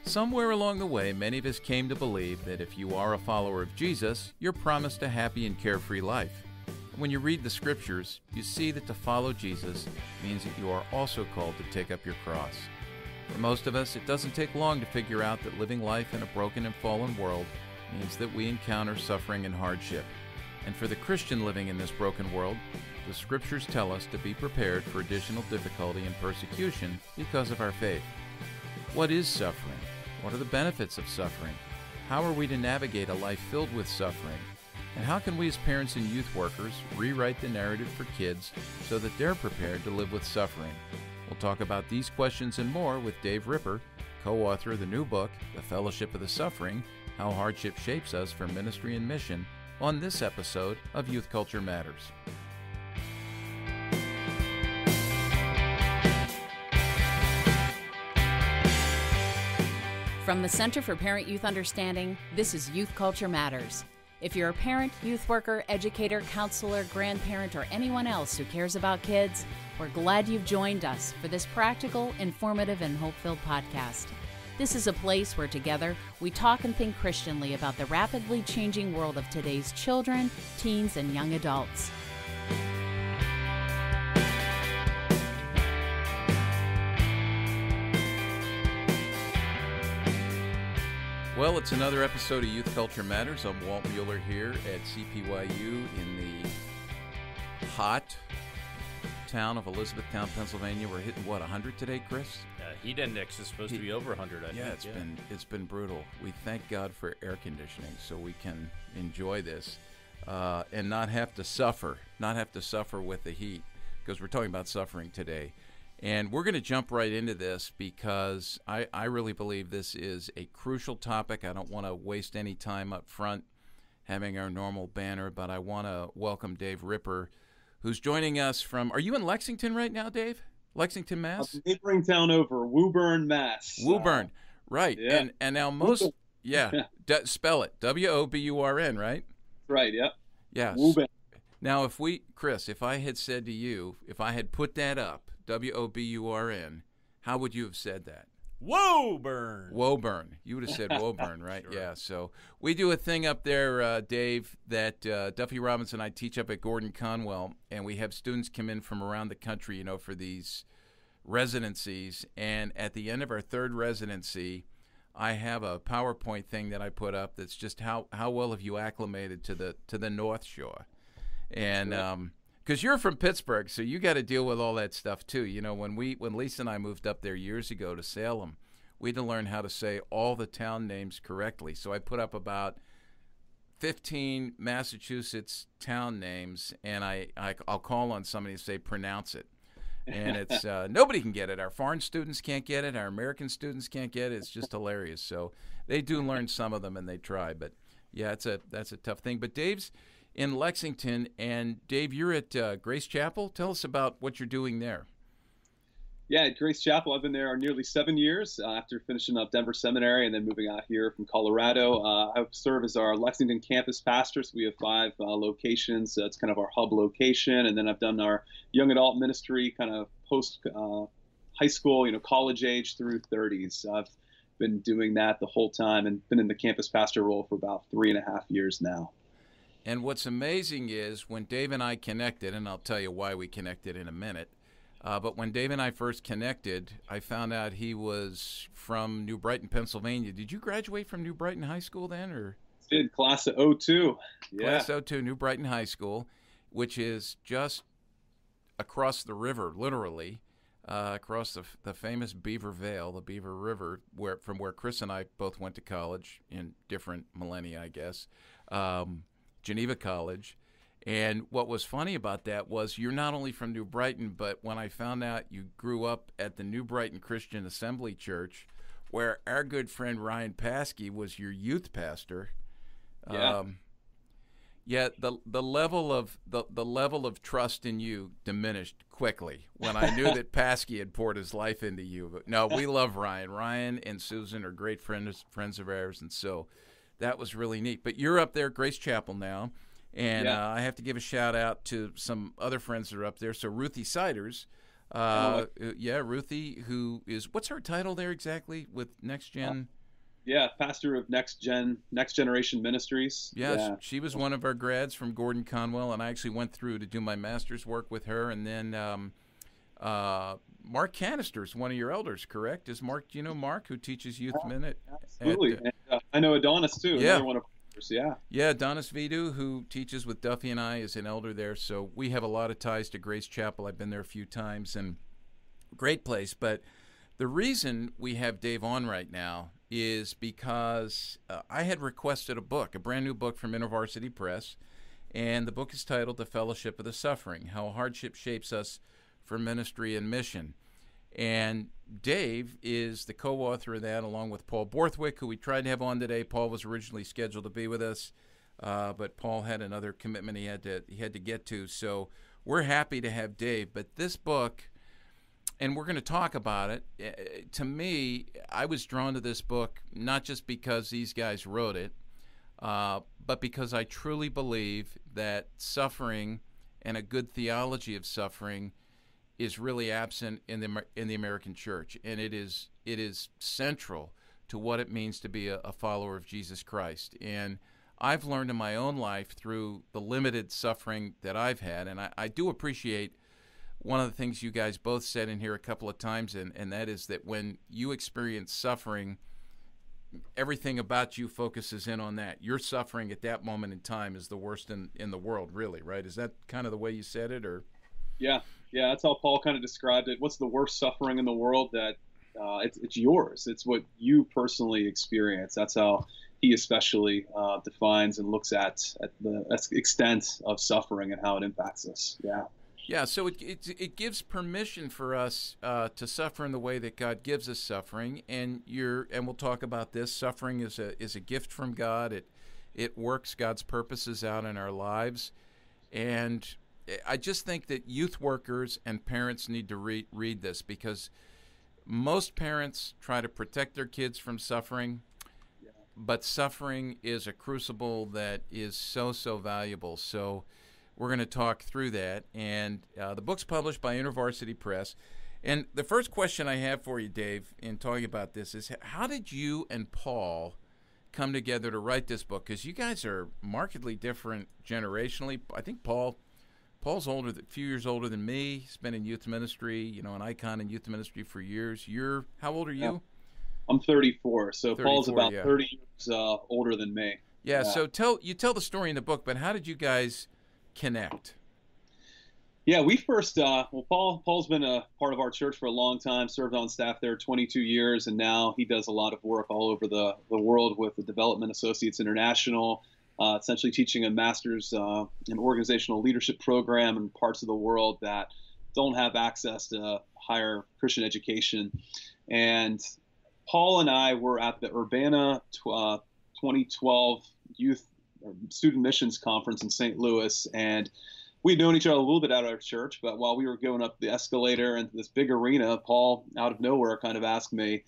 Somewhere along the way, many of us came to believe that if you are a follower of Jesus, you're promised a happy and carefree life. When you read the scriptures, you see that to follow Jesus means that you are also called to take up your cross. For most of us, it doesn't take long to figure out that living life in a broken and fallen world means that we encounter suffering and hardship. And for the Christian living in this broken world, the scriptures tell us to be prepared for additional difficulty and persecution because of our faith. What is suffering? What are the benefits of suffering? How are we to navigate a life filled with suffering? And how can we as parents and youth workers rewrite the narrative for kids so that they're prepared to live with suffering? We'll talk about these questions and more with Dave Ripper, co-author of the new book, The Fellowship of the Suffering, How Hardship Shapes Us for Ministry and Mission, on this episode of Youth Culture Matters. From the Center for Parent-Youth Understanding, this is Youth Culture Matters. If you're a parent, youth worker, educator, counselor, grandparent, or anyone else who cares about kids, we're glad you've joined us for this practical, informative, and hope-filled podcast. This is a place where together we talk and think Christianly about the rapidly changing world of today's children, teens, and young adults. Well, it's another episode of Youth Culture Matters. I'm Walt Mueller here at CPYU in the hot town of Elizabethtown, Pennsylvania. We're hitting, what, 100 today, Chris? Heat index is supposed to be over 100, I think. It's been brutal. We thank God for air conditioning so we can enjoy this and not have to suffer with the heat, because we're talking about suffering today. And we're going to jump right into this because I really believe this is a crucial topic. I don't want to waste any time up front having our normal banner, but I want to welcome Dave Ripper, who's joining us from, are you in Lexington right now, Dave? Lexington, Mass? A neighboring town over, Woburn, Mass. Woburn, right. Yeah. And now most, spell it, W-O-B-U-R-N, right? Right, yep. Yeah. Woburn. Now, Chris, if I had said to you, if I had put that up, W-O-B-U-R-N, how would you have said that? Woburn. Woburn. You would have said Woburn, right? Sure. Yeah, so we do a thing up there, Dave, that Duffy Robinson and I teach up at Gordon Conwell, and we have students come in from around the country, for these residencies, and at the end of our third residency, I have a PowerPoint thing that I put up that's just how well have you acclimated to the North Shore. And because you're from Pittsburgh, so you got to deal with all that stuff too. When Lisa and I moved up there years ago to Salem, we had to learn how to say all the town names correctly. So I put up about 15 Massachusetts town names, and I'll call on somebody to say pronounce it. And it's nobody can get it. Our foreign students can't get it. Our American students can't get it. It's just hilarious. So they do learn some of them, and they try. But yeah, that's a tough thing. But Dave's in Lexington, and Dave, you're at Grace Chapel. Tell us about what you're doing there. Yeah, at Grace Chapel, I've been there nearly 7 years after finishing up Denver Seminary and then moving out here from Colorado. I serve as our Lexington campus pastor, so we have 5 locations. It's kind of our hub location, and then I've done our young adult ministry, kind of post high school, college age through 30s. I've been doing that the whole time and been in the campus pastor role for about 3.5 years now. And what's amazing is when Dave and I connected, and I'll tell you why we connected in a minute, but when Dave and I first connected, I found out he was from New Brighton, Pennsylvania. Did you graduate from New Brighton High School then? Or did, class of 02. Yeah. Class of 02, New Brighton High School, which is just across the river, literally, across the famous Beaver Vale, the Beaver River, from where Chris and I both went to college in different millennia, I guess. Geneva College. And what was funny about that was you're not only from New Brighton, but when I found out you grew up at the New Brighton Christian Assembly Church, where our good friend Ryan Paskey was your youth pastor. Yeah. The level of trust in you diminished quickly when I knew that Paskey had poured his life into you. But no, we love Ryan. Ryan and Susan are great friends of ours, and so that was really neat. But you're up there at Grace Chapel now, and I have to give a shout-out to some other friends that are up there. So Ruthie Siders, Oh. Ruthie, who is, what's her title there exactly with Next Gen? Yeah, pastor of Next Generation Ministries. Yeah, Yeah. she was one of our grads from Gordon Conwell, and I actually went through to do my master's work with her. And then Mark Canister's one of your elders, correct? Is Mark? Do you know Mark, who teaches Youth Minute? Absolutely. And I know Adonis too. Yeah. Another one of ours. Yeah. Yeah, Adonis Vidu, who teaches with Duffy and I, is an elder there. So we have a lot of ties to Grace Chapel. I've been there a few times, and great place. But the reason we have Dave on right now is because I had requested a book, a brand new book from InterVarsity Press, and the book is titled The Fellowship of the Suffering, How Hardship Shapes Us for Ministry and Mission. And Dave is the co-author of that, along with Paul Borthwick, who we tried to have on today. Paul was originally scheduled to be with us, but Paul had another commitment he had to get to. So we're happy to have Dave. But this book, and we're going to talk about it. To me, I was drawn to this book not just because these guys wrote it, but because I truly believe that suffering and a good theology of suffering is really absent in the American church, and it is central to what it means to be a follower of Jesus Christ. And I've learned in my own life through the limited suffering that I've had, and I do appreciate one of the things you guys both said in here a couple of times, and that is that when you experience suffering, everything about you focuses in on that. Your suffering at that moment in time is the worst in the world, really, right? Is that kind of the way you said it, or? Yeah, that's how Paul kind of described it. What's the worst suffering in the world? That it's yours. It's what you personally experience. That's how he especially defines and looks at the extent of suffering and how it impacts us. Yeah. Yeah, so it gives permission for us to suffer in the way that God gives us suffering, and we'll talk about this. Suffering is a gift from God. It works God's purposes out in our lives, and I just think that youth workers and parents need to read this, because most parents try to protect their kids from suffering, but suffering is a crucible that is so valuable. So we're going to talk through that. And the book's published by InterVarsity Press. And the first question I have for you, Dave, in talking about this is, how did you and Paul come together to write this book? Because you guys are markedly different generationally. I think Paul's a few years older than me. He's been in youth ministry, an icon in youth ministry for years. How old are you? Yeah. I'm 34, so 34, Paul's about 30 years older than me. Yeah, so tell the story in the book, but how did you guys connect? Yeah, we first, Paul's been a part of our church for a long time, served on staff there 22 years, and now he does a lot of work all over the world with the Development Associates International, essentially teaching a master's in organizational leadership program in parts of the world that don't have access to higher Christian education. And Paul and I were at the Urbana 2012 Youth Student Missions Conference in St. Louis, and we'd known each other a little bit out of our church, but while we were going up the escalator into this big arena, Paul, out of nowhere, kind of asked me,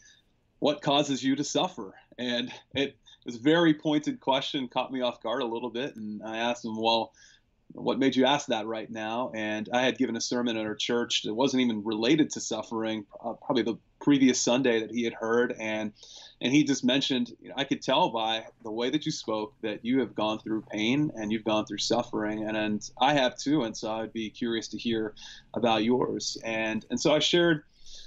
"What causes you to suffer?" And it was a very pointed question, caught me off guard a little bit, and I asked him, "Well, what made you ask that right now?" And I had given a sermon at our church that wasn't even related to suffering, probably the previous Sunday that he had heard, and he just mentioned, I could tell by the way that you spoke that you have gone through pain and you've gone through suffering, and I have too, and so I'd be curious to hear about yours. And so I shared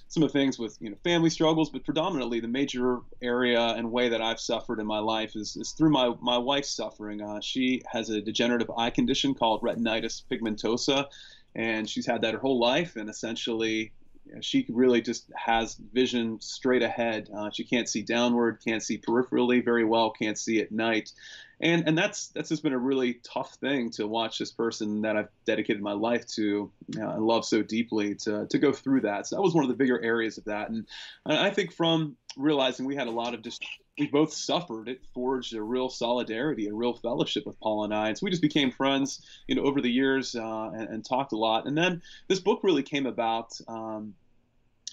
some of the things with family struggles, but predominantly the major area and way that I've suffered in my life is through my wife's suffering. She has a degenerative eye condition called retinitis pigmentosa, and she's had that her whole life, and essentially she really just has vision straight ahead. She can't see downward, can't see peripherally very well, can't see at night. And that's just been a really tough thing to watch this person that I've dedicated my life to and love so deeply to go through that. So that was one of the bigger areas of that. And I think from realizing we had a lot of we both suffered, it forged a real solidarity, a real fellowship with Paul and I. And so we just became friends, over the years and talked a lot. And then this book really came about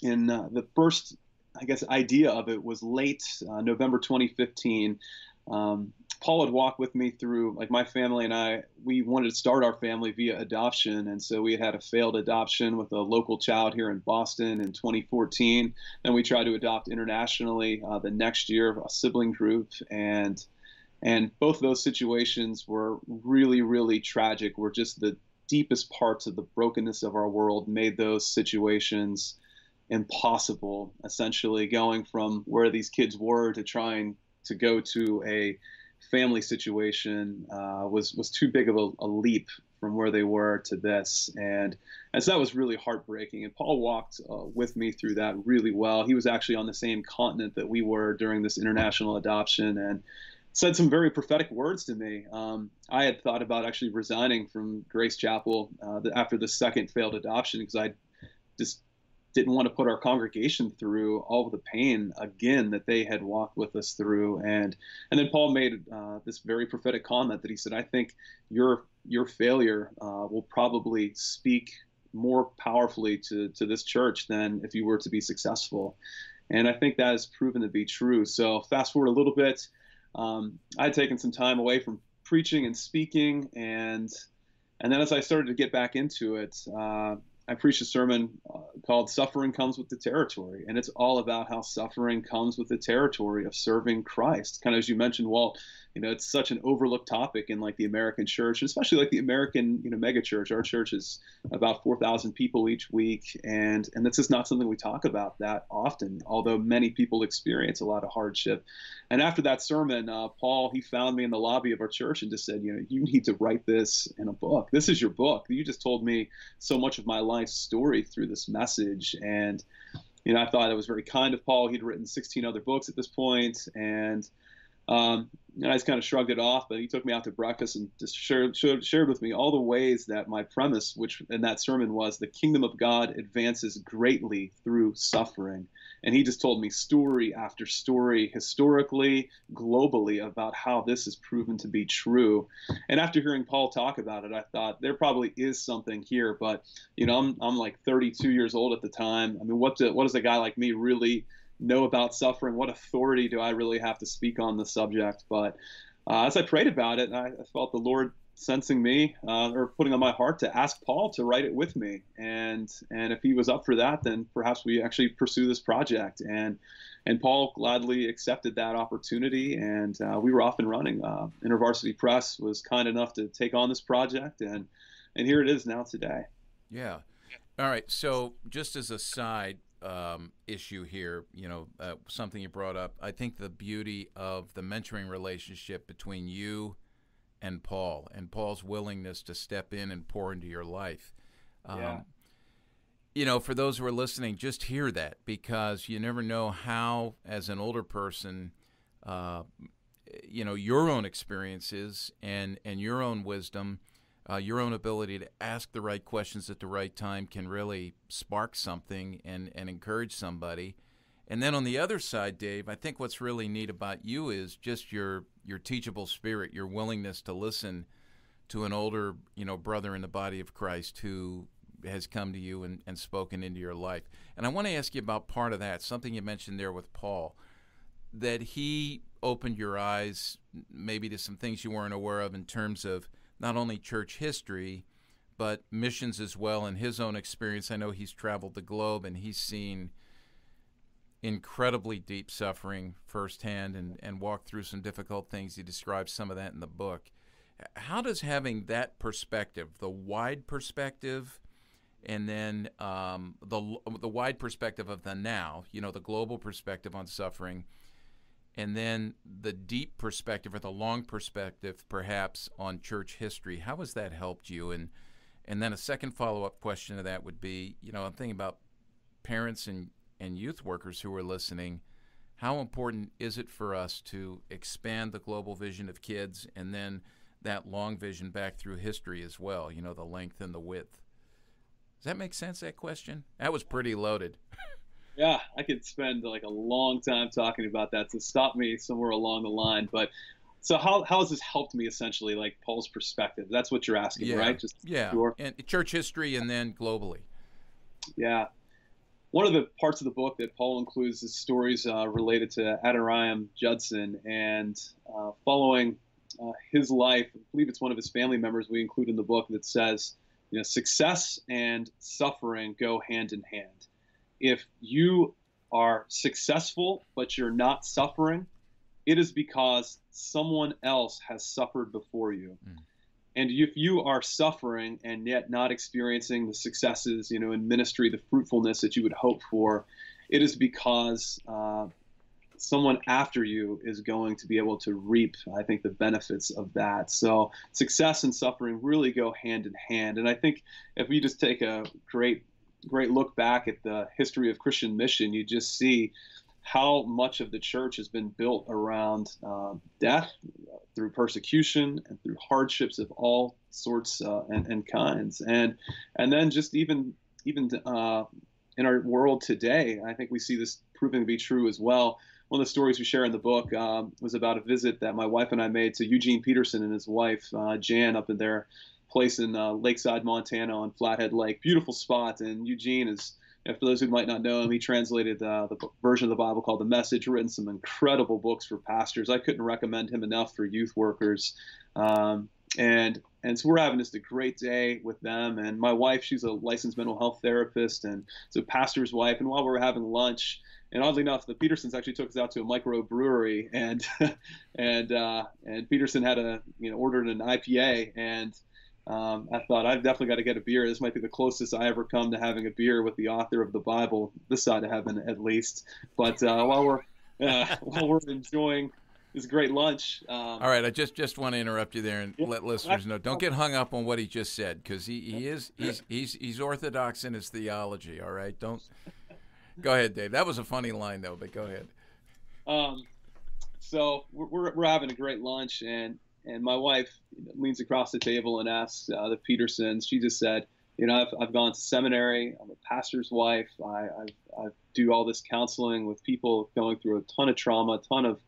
in the first, I guess, idea of it was late November 2015. Paul had walked with me through, like, my family and I, we wanted to start our family via adoption. And so we had a failed adoption with a local child here in Boston in 2014. Then we tried to adopt internationally the next year, a sibling group. And both of those situations were really, really tragic. Were just the deepest parts of the brokenness of our world made those situations impossible, essentially going from where these kids were to trying to go to a family situation was too big of a leap from where they were to this. And so that was really heartbreaking. And Paul walked with me through that really well. He was actually on the same continent that we were during this international adoption, and said some very prophetic words to me. I had thought about actually resigning from Grace Chapel after the second failed adoption, because I just didn't want to put our congregation through all of the pain again that they had walked with us through. And then Paul made this very prophetic comment that he said, I think your failure will probably speak more powerfully to this church than if you were to be successful. And I think that has proven to be true. So fast forward a little bit, I had taken some time away from preaching and speaking, and then as I started to get back into it, I preached a sermon called "Suffering Comes with the Territory," and it's all about how suffering comes with the territory of serving Christ. Kind of as you mentioned, Walt, it's such an overlooked topic in like the American church, especially like the American mega church. Our church is about 4,000 people each week, and that's just not something we talk about that often. Although many people experience a lot of hardship. And after that sermon, Paul, he found me in the lobby of our church and just said, you need to write this in a book. This is your book. You just told me so much of my life story through this message. And I thought it was very kind of Paul. He'd written 16 other books at this point, and I just kind of shrugged it off. But he took me out to breakfast and just shared with me all the ways that my premise, which in that sermon was, the kingdom of God advances greatly through suffering. And he just told me story after story, historically, globally, about how this has proven to be true. And after hearing Paul talk about it, I thought there probably is something here. But I'm like 32 years old at the time. I mean, what does a guy like me really know about suffering? What authority do I really have to speak on the subject? But as I prayed about it, I felt the Lord sensing me or putting on my heart to ask Paul to write it with me. And if he was up for that, then perhaps we actually pursue this project. And Paul gladly accepted that opportunity, and we were off and running. InterVarsity Press was kind enough to take on this project, and here it is now today. Yeah. All right. So just as a side issue here, something you brought up, I think the beauty of the mentoring relationship between you and Paul's willingness to step in and pour into your life. For those who are listening, just hear that, because you never know how, as an older person, your own experiences and your own wisdom, your own ability to ask the right questions at the right time can really spark something and encourage somebody. And then on the other side, Dave, I think what's really neat about you is just your teachable spirit, your willingness to listen to an older, brother in the body of Christ who has come to you and spoken into your life. And I want to ask you about part of that, something you mentioned there with Paul, that he opened your eyes maybe to some things you weren't aware of in terms of not only church history, but missions as well. In his own experience, I know he's traveled the globe and he's seen incredibly deep suffering firsthand and walked through some difficult things. He describes some of that in the book. How does having that perspective, the wide perspective, and then the wide perspective of the now, the global perspective on suffering, and then the deep perspective or the long perspective perhaps on church history, how has that helped you? And then a second follow-up question to that would be, I'm thinking about parents and youth workers who are listening. How important is it for us to expand the global vision of kids and then that long vision back through history as well, the length and the width? Does that make sense, that question? That was pretty loaded. Yeah, I could spend like a long time talking about that, so stop me somewhere along the line. But so how has this helped me, essentially, like Paul's perspective? That's what you're asking, right? Sure. And church history and then globally. Yeah. One of the parts of the book that Paul includes is stories related to Adoniram Judson, and following his life. I believe it's one of his family members we include in the book that says, success and suffering go hand in hand. If you are successful but you're not suffering, it is because someone else has suffered before you. And if you are suffering and yet not experiencing the successes, in ministry, the fruitfulness that you would hope for, it is because someone after you is going to be able to reap, I think, the benefits of that. So success and suffering really go hand in hand. And I think if we just take a great look back at the history of Christian mission, you just see how much of the church has been built around death, through persecution, and through hardships of all sorts and kinds. And then just even in our world today, I think we see this proving to be true as well. One of the stories we share in the book was about a visit that my wife and I made to Eugene Peterson and his wife, Jan, up in their place in Lakeside, Montana on Flathead Lake. Beautiful spot. And Eugene is, for those who might not know him, he translated the version of the Bible called The Message, written some incredible books for pastors. I couldn't recommend him enough for youth workers. And so we're having just a great day with them. And my wife, she's a licensed mental health therapist and so pastor's wife. And while we were having lunch, and oddly enough, the Petersons actually took us out to a microbrewery, and Peterson had ordered an IPA, and I thought I've definitely got to get a beer. This might be the closest I ever come to having a beer with the author of the Bible, this side of heaven at least. But while we're enjoying this great lunch, all right, I just want to interrupt you there and let listeners know. Don't get hung up on what he just said, because he's orthodox in his theology. All right, don't. Go ahead, Dave. That was a funny line, though, but go ahead. So we're having a great lunch, and my wife leans across the table and asks the Petersons. She just said, I've gone to seminary. I'm a pastor's wife. I do all this counseling with people going through a ton of trauma, a ton of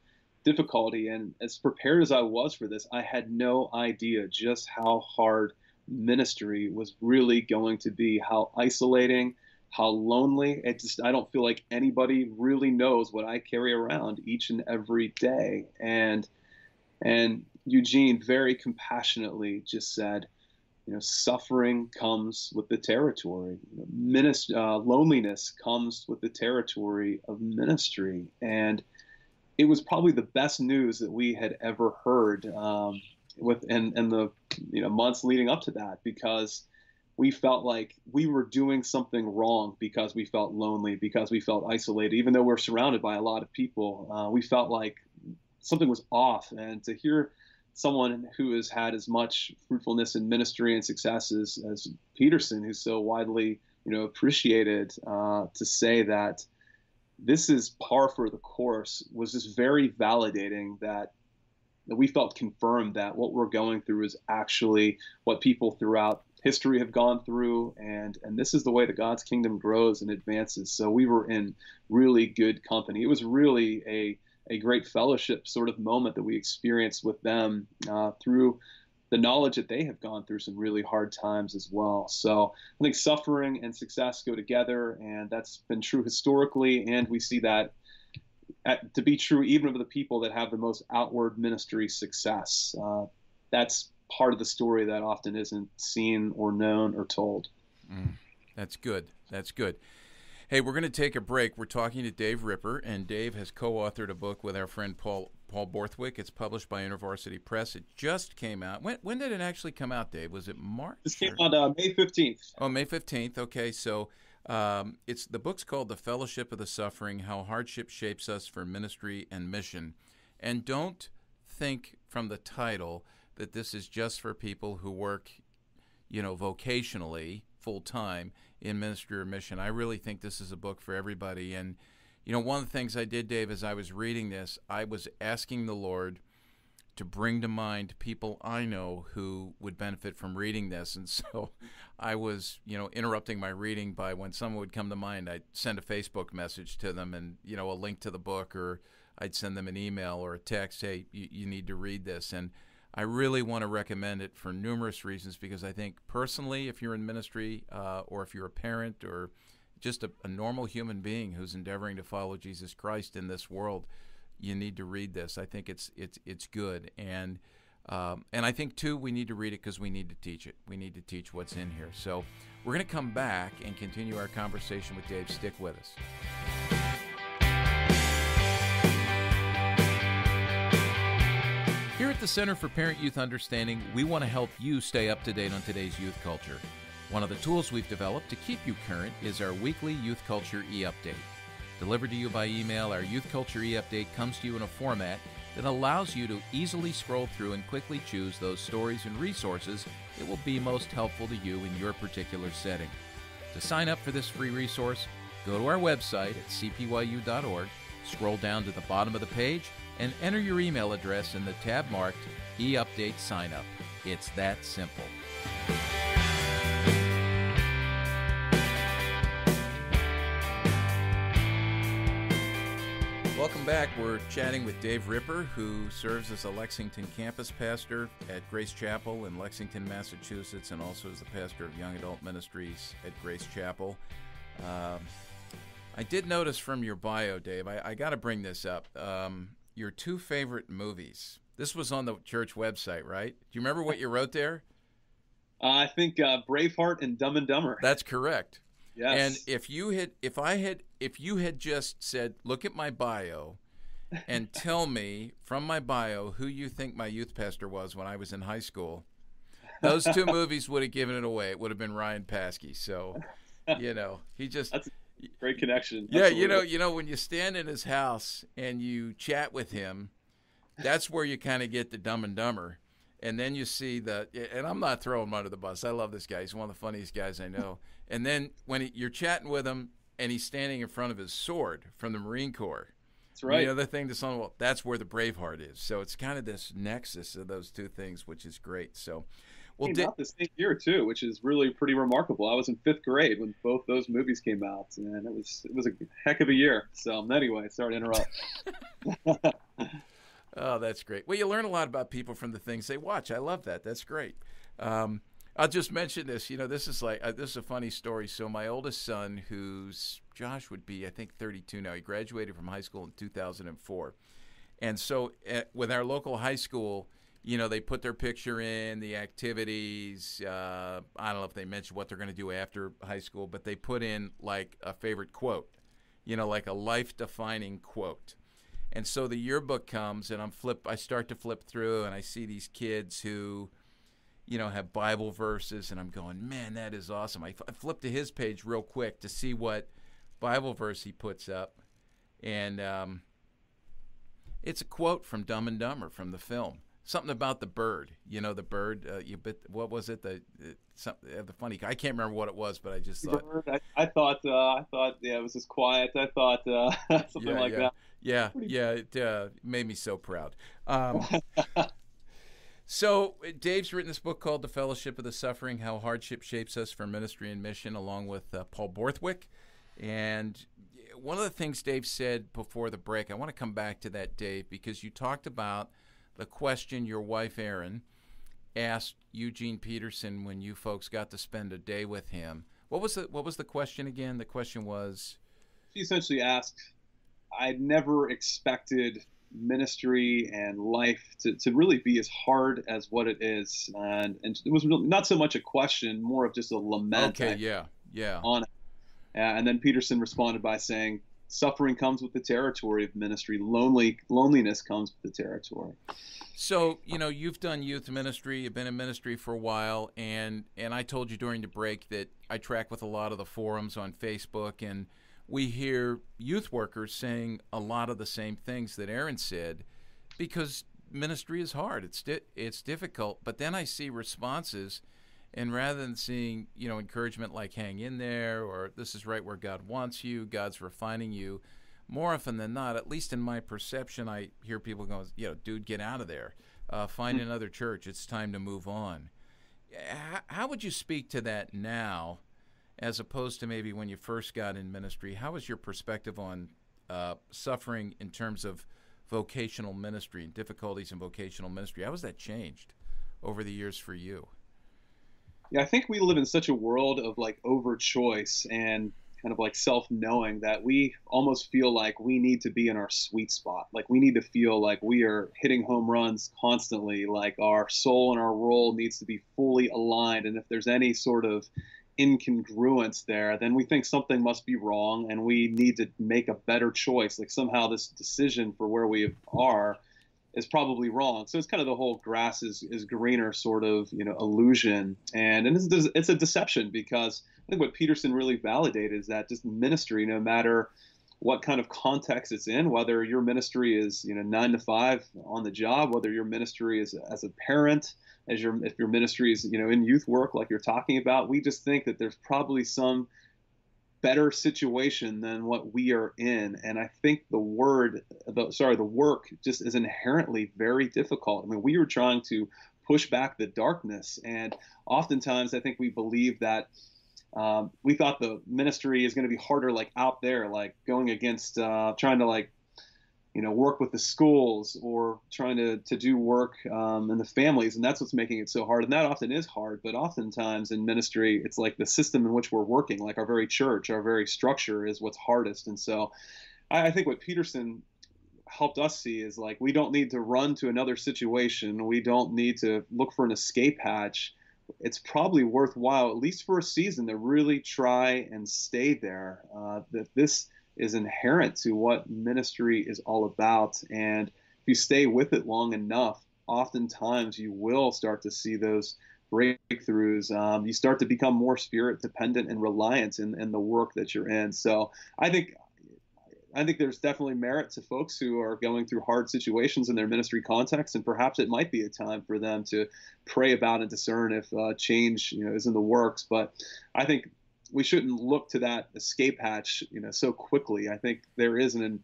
difficulty. And as prepared as I was for this, I had no idea just how hard ministry was really going to be, how isolating, how lonely. I don't feel like anybody really knows what I carry around each and every day. And Eugene very compassionately just said, suffering comes with the territory. Loneliness comes with the territory of ministry. And it was probably the best news that we had ever heard in the months leading up to that, because we felt like we were doing something wrong because we felt lonely, because we felt isolated. Even though we're surrounded by a lot of people, we felt like something was off. And to hear someone who has had as much fruitfulness in ministry and success as Peterson, who's so widely appreciated, to say that this is par for the course, was just very validating, that we felt confirmed that what we're going through is actually what people throughout history have gone through, and this is the way that God's kingdom grows and advances. So we were in really good company. It was really a great fellowship sort of moment that we experienced with them through the knowledge that they have gone through some really hard times as well. So I think suffering and success go together, and that's been true historically, and we see that to be true even of the people that have the most outward ministry success. That's part of the story that often isn't seen or known or told. That's good. That's good. Hey, we're going to take a break. We're talking to Dave Ripper, and Dave has co-authored a book with our friend Paul Borthwick. It's published by University Press. It just came out. When did it actually come out, Dave? Was it March? This came out May 15th. Oh, May 15th. Okay, so the book's called The Fellowship of the Suffering, How Hardship Shapes Us for Ministry and Mission. And don't think from the title that this is just for people who work, vocationally, full-time in ministry or mission. I really think this is a book for everybody. And, one of the things I did, Dave, as I was reading this, I was asking the Lord to bring to mind people I know who would benefit from reading this. And so I was, interrupting my reading by, when someone would come to mind, I'd send a Facebook message to them and, a link to the book, or I'd send them an email or a text, hey, you need to read this. And I really want to recommend it for numerous reasons, because I think personally, if you're in ministry or if you're a parent or just a normal human being who's endeavoring to follow Jesus Christ in this world, you need to read this. I think it's good. And And I think, too, we need to read it because we need to teach it. We need to teach what's in here. So we're going to come back and continue our conversation with Dave. Stick with us. Here at the Center for Parent-Youth Understanding, we want to help you stay up to date on today's youth culture. One of the tools we've developed to keep you current is our weekly Youth Culture e-update. Delivered to you by email, our Youth Culture e-update comes to you in a format that allows you to easily scroll through and quickly choose those stories and resources that will be most helpful to you in your particular setting. To sign up for this free resource, go to our website at cpyu.org, scroll down to the bottom of the page, and enter your email address in the tab marked e-update sign up. It's that simple. Welcome back. We're chatting with Dave Ripper, who serves as a Lexington campus pastor at Grace Chapel in Lexington, Massachusetts, and also as the pastor of Young Adult Ministries at Grace Chapel. I did notice from your bio, Dave, I got to bring this up, your two favorite movies. This was on the church website, right? Do you remember what you wrote there? I think Braveheart and Dumb and Dumber. That's correct. Yes. And if you had just said, look at my bio and tell me from my bio who you think my youth pastor was when I was in high school, those two movies would have given it away. It would have been Ryan Paskey. So, he just... That's a great connection. Yeah, Absolutely. when you stand in his house and you chat with him, that's where you kind of get the Dumb and Dumber. And then you see and I'm not throwing him under the bus. I love this guy. He's one of the funniest guys I know. And then when you're chatting with him and he's standing in front of his sword from the Marine Corps. That's right. The other thing that's on, that's where the Braveheart is. So it's kind of this nexus of those two things, which is great. So, came out the same year too, which is really pretty remarkable. I was in 5th grade when both those movies came out, and it was a heck of a year. So anyway, sorry to interrupt. Oh, that's great. Well, you learn a lot about people from the things they watch. I love that. That's great. I'll just mention this. This is a funny story. So my oldest son, who's Josh would be, I think, 32 now. He graduated from high school in 2004. And so with our local high school, they put their picture in, the activities. I don't know if they mentioned what they're going to do after high school, but they put in like a favorite quote, like a life-defining quote. And so the yearbook comes, and I start to flip through, and I see these kids who, have Bible verses, and I'm going, man, that is awesome. I flip to his page real quick to see what Bible verse he puts up, and it's a quote from Dumb and Dumber from the film. Something about the bird, the bird. What was it? The funny. I can't remember what it was, but I just thought. I thought, yeah, it was just quiet. I thought something like that. Yeah, it made me so proud. So Dave's written this book called The Fellowship of the Suffering, How Hardship Shapes Us for Ministry and Mission, along with Paul Borthwick. And one of the things Dave said before the break, I want to come back to that, Dave, because you talked about the question your wife, Erin, asked Eugene Peterson when you folks got to spend a day with him. What was the question again? The question was... She essentially asked, I'd never expected ministry and life to really be as hard as what it is. And it was really not so much a question, more of just a lament. Okay, yeah. On it. And then Peterson responded by saying, suffering comes with the territory of ministry. Loneliness comes with the territory. So, you've done youth ministry. You've been in ministry for a while. And I told you during the break that I track with a lot of the forums on Facebook, and we hear youth workers saying a lot of the same things that Erin said, because ministry is hard. It's difficult. But then I see responses, and rather than seeing, encouragement like hang in there or this is right where God wants you, God's refining you, more often than not, at least in my perception, I hear people going, dude, get out of there. Find another church. It's time to move on. How would you speak to that now, as opposed to maybe when you first got in ministry? How is your perspective on suffering in terms of vocational ministry and difficulties in vocational ministry? How has that changed over the years for you? Yeah, I think we live in such a world of over choice, and kind of like self-knowing that we almost feel like we need to be in our sweet spot. Like we need to feel like we are hitting home runs constantly, like our soul and our role needs to be fully aligned. And if there's any sort of incongruence there, then we think something must be wrong and we need to make a better choice. Like somehow this decision for where we are is probably wrong. So it's kind of the whole grass is greener sort of, illusion. And it's a deception, because I think what Peterson really validated is that just ministry, no matter what kind of context it's in, whether your ministry is, 9 to 5 on the job, whether your ministry is as a parent, if your ministry is, in youth work, like you're talking about, we just think that there's probably some better situation than what we are in. And I think the work just is inherently very difficult. I mean, we are trying to push back the darkness. And oftentimes I think we believe that we thought the ministry is going to be harder, like out there, like going against, trying to like, work with the schools or trying to do work in the families. And that's what's making it so hard. And that often is hard. But oftentimes in ministry, it's like the system in which we're working, like our very church, our very structure is what's hardest. And so I think what Peterson helped us see is like, we don't need to run to another situation. We don't need to look for an escape hatch. It's probably worthwhile, at least for a season, to really try and stay there. That this is inherent to what ministry is all about. And if you stay with it long enough, oftentimes you will start to see those breakthroughs. You start to become more spirit dependent and reliant in the work that you're in. So I think there's definitely merit to folks who are going through hard situations in their ministry context, and perhaps it might be a time for them to pray about and discern if change, is in the works. But I think we shouldn't look to that escape hatch, so quickly. I think there is an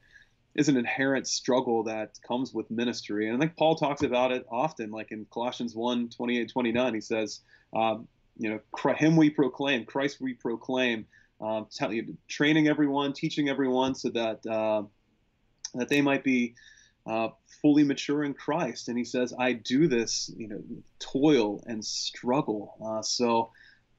inherent struggle that comes with ministry. And I think Paul talks about it often, like in Colossians 1:28-29, he says, him we proclaim, Christ we proclaim, training everyone, teaching everyone so that that they might be fully mature in Christ. And he says, I do this, toil and struggle. So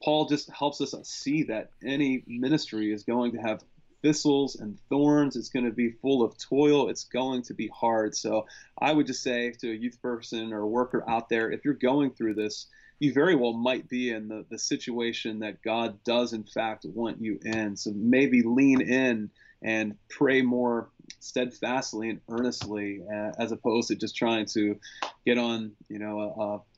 Paul just helps us see that any ministry is going to have thistles and thorns. It's going to be full of toil. It's going to be hard. So I would just say to a youth person or a worker out there, if you're going through this, you very well might be in the situation that God does in fact want you in. So maybe lean in and pray more steadfastly and earnestly, as opposed to just trying to get on,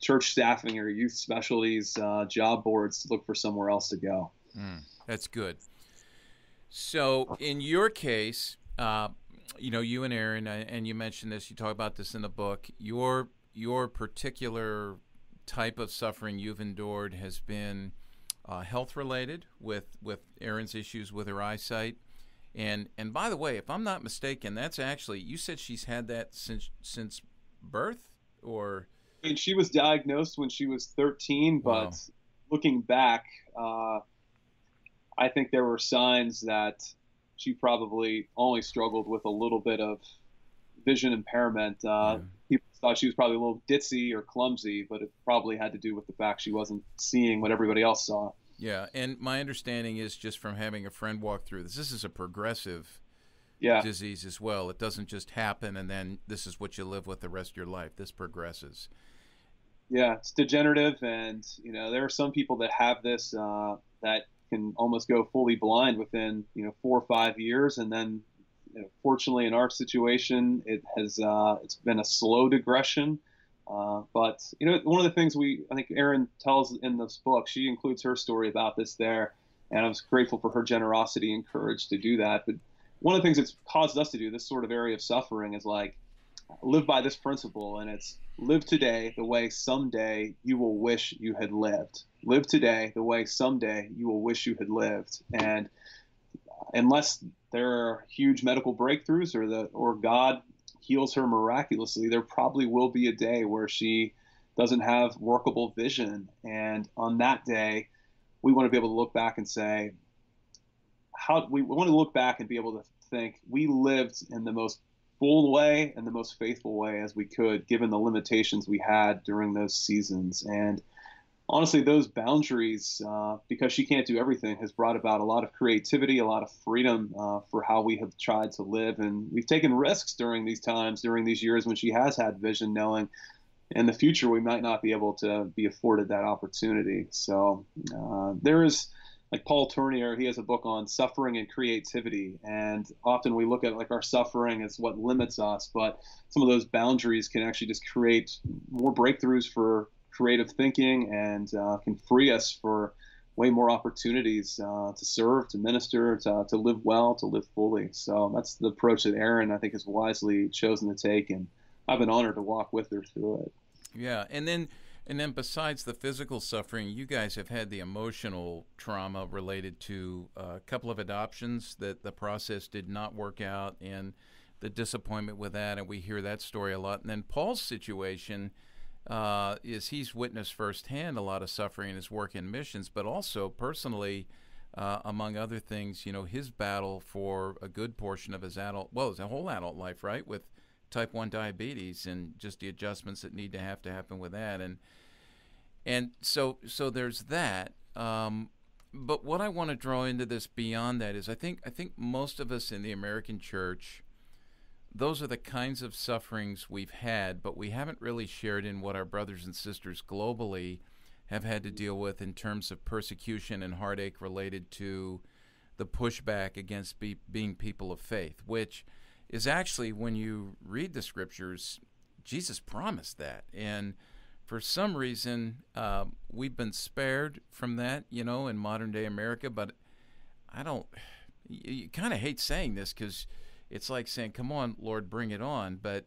church staffing or youth specialties job boards to look for somewhere else to go. That's good. So in your case, you and Aaron, and you mentioned this, you talk about this in the book, your particular type of suffering you've endured has been health related, with Erin's issues with her eyesight. And by the way, if I'm not mistaken, that's actually, you said she's had that since birth, or? I mean, she was diagnosed when she was 13, but wow. Looking back, I think there were signs that she probably only struggled with a little bit of vision impairment. People thought she was probably a little ditzy or clumsy, but it probably had to do with the fact she wasn't seeing what everybody else saw. Yeah, and my understanding is, just from having a friend walk through this is a progressive disease as well. It doesn't just happen and then this is what you live with the rest of your life. This progresses. Yeah, it's degenerative, and there are some people that have this that can almost go fully blind within 4 or 5 years, and then fortunately in our situation it's been a slow digression. But one of the things I think Erin tells in this book, she includes her story about this there, and I was grateful for her generosity and courage to do that. But one of the things that's caused us to do this sort of area of suffering is like live by this principle, and it's live today the way someday you will wish you had lived. Live today the way someday you will wish you had lived. And unless there are huge medical breakthroughs or God heals her miraculously, there probably will be a day where she doesn't have workable vision. And on that day, we want to be able to look back and say, we want to look back and be able to think we lived in the most full way and the most faithful way as we could, given the limitations we had during those seasons. And honestly, those boundaries, because she can't do everything, has brought about a lot of creativity, a lot of freedom for how we have tried to live. And we've taken risks during these times, during these years when she has had vision, knowing in the future we might not be able to be afforded that opportunity. So there is, like Paul Tournier, he has a book on suffering and creativity, and often we look at like our suffering as what limits us, but some of those boundaries can actually just create more breakthroughs for creative thinking, and can free us for way more opportunities to serve, to minister, to live well, to live fully. So that's the approach that Erin, I think, has wisely chosen to take, and I've been honored to walk with her through it. Yeah, and then besides the physical suffering, you guys have had the emotional trauma related to a couple of adoptions that the process did not work out, and the disappointment with that, and we hear that story a lot. And then Paul's situation is he's witnessed firsthand a lot of suffering in his work in missions, but also personally, among other things, his battle for a good portion of his his whole adult life, right, with type 1 diabetes and just the adjustments that need to happen with that. And so there's that. But what I want to draw into this beyond that is I think most of us in the American church, those are the kinds of sufferings we've had, but we haven't really shared in what our brothers and sisters globally have had to deal with in terms of persecution and heartache related to the pushback against being people of faith, which is actually, when you read the scriptures, Jesus promised that. And for some reason, we've been spared from that, in modern day America. But you kind of hate saying this because it's like saying, come on, Lord, bring it on. But,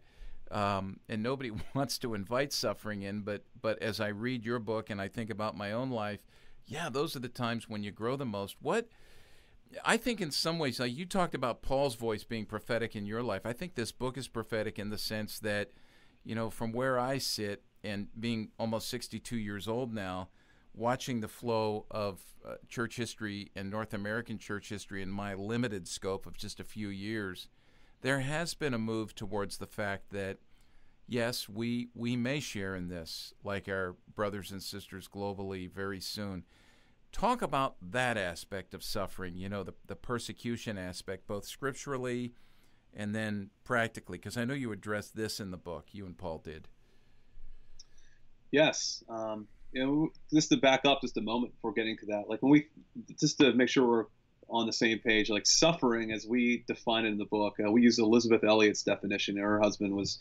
and nobody wants to invite suffering in. But as I read your book and I think about my own life, yeah, those are the times when you grow the most. I think in some ways, like you talked about Paul's voice being prophetic in your life. I think this book is prophetic in the sense that, from where I sit and being almost 62 years old now, watching the flow of church history and North American church history in my limited scope of just a few years, there has been a move towards the fact that, yes, we may share in this, like our brothers and sisters globally very soon. Talk about that aspect of suffering, the persecution aspect, both scripturally and then practically, because I know you addressed this in the book, you and Paul did. Yes. Just to back up just a moment before getting to that, like just to make sure we're on the same page, like suffering as we define it in the book, we use Elizabeth Elliot's definition. Her husband was,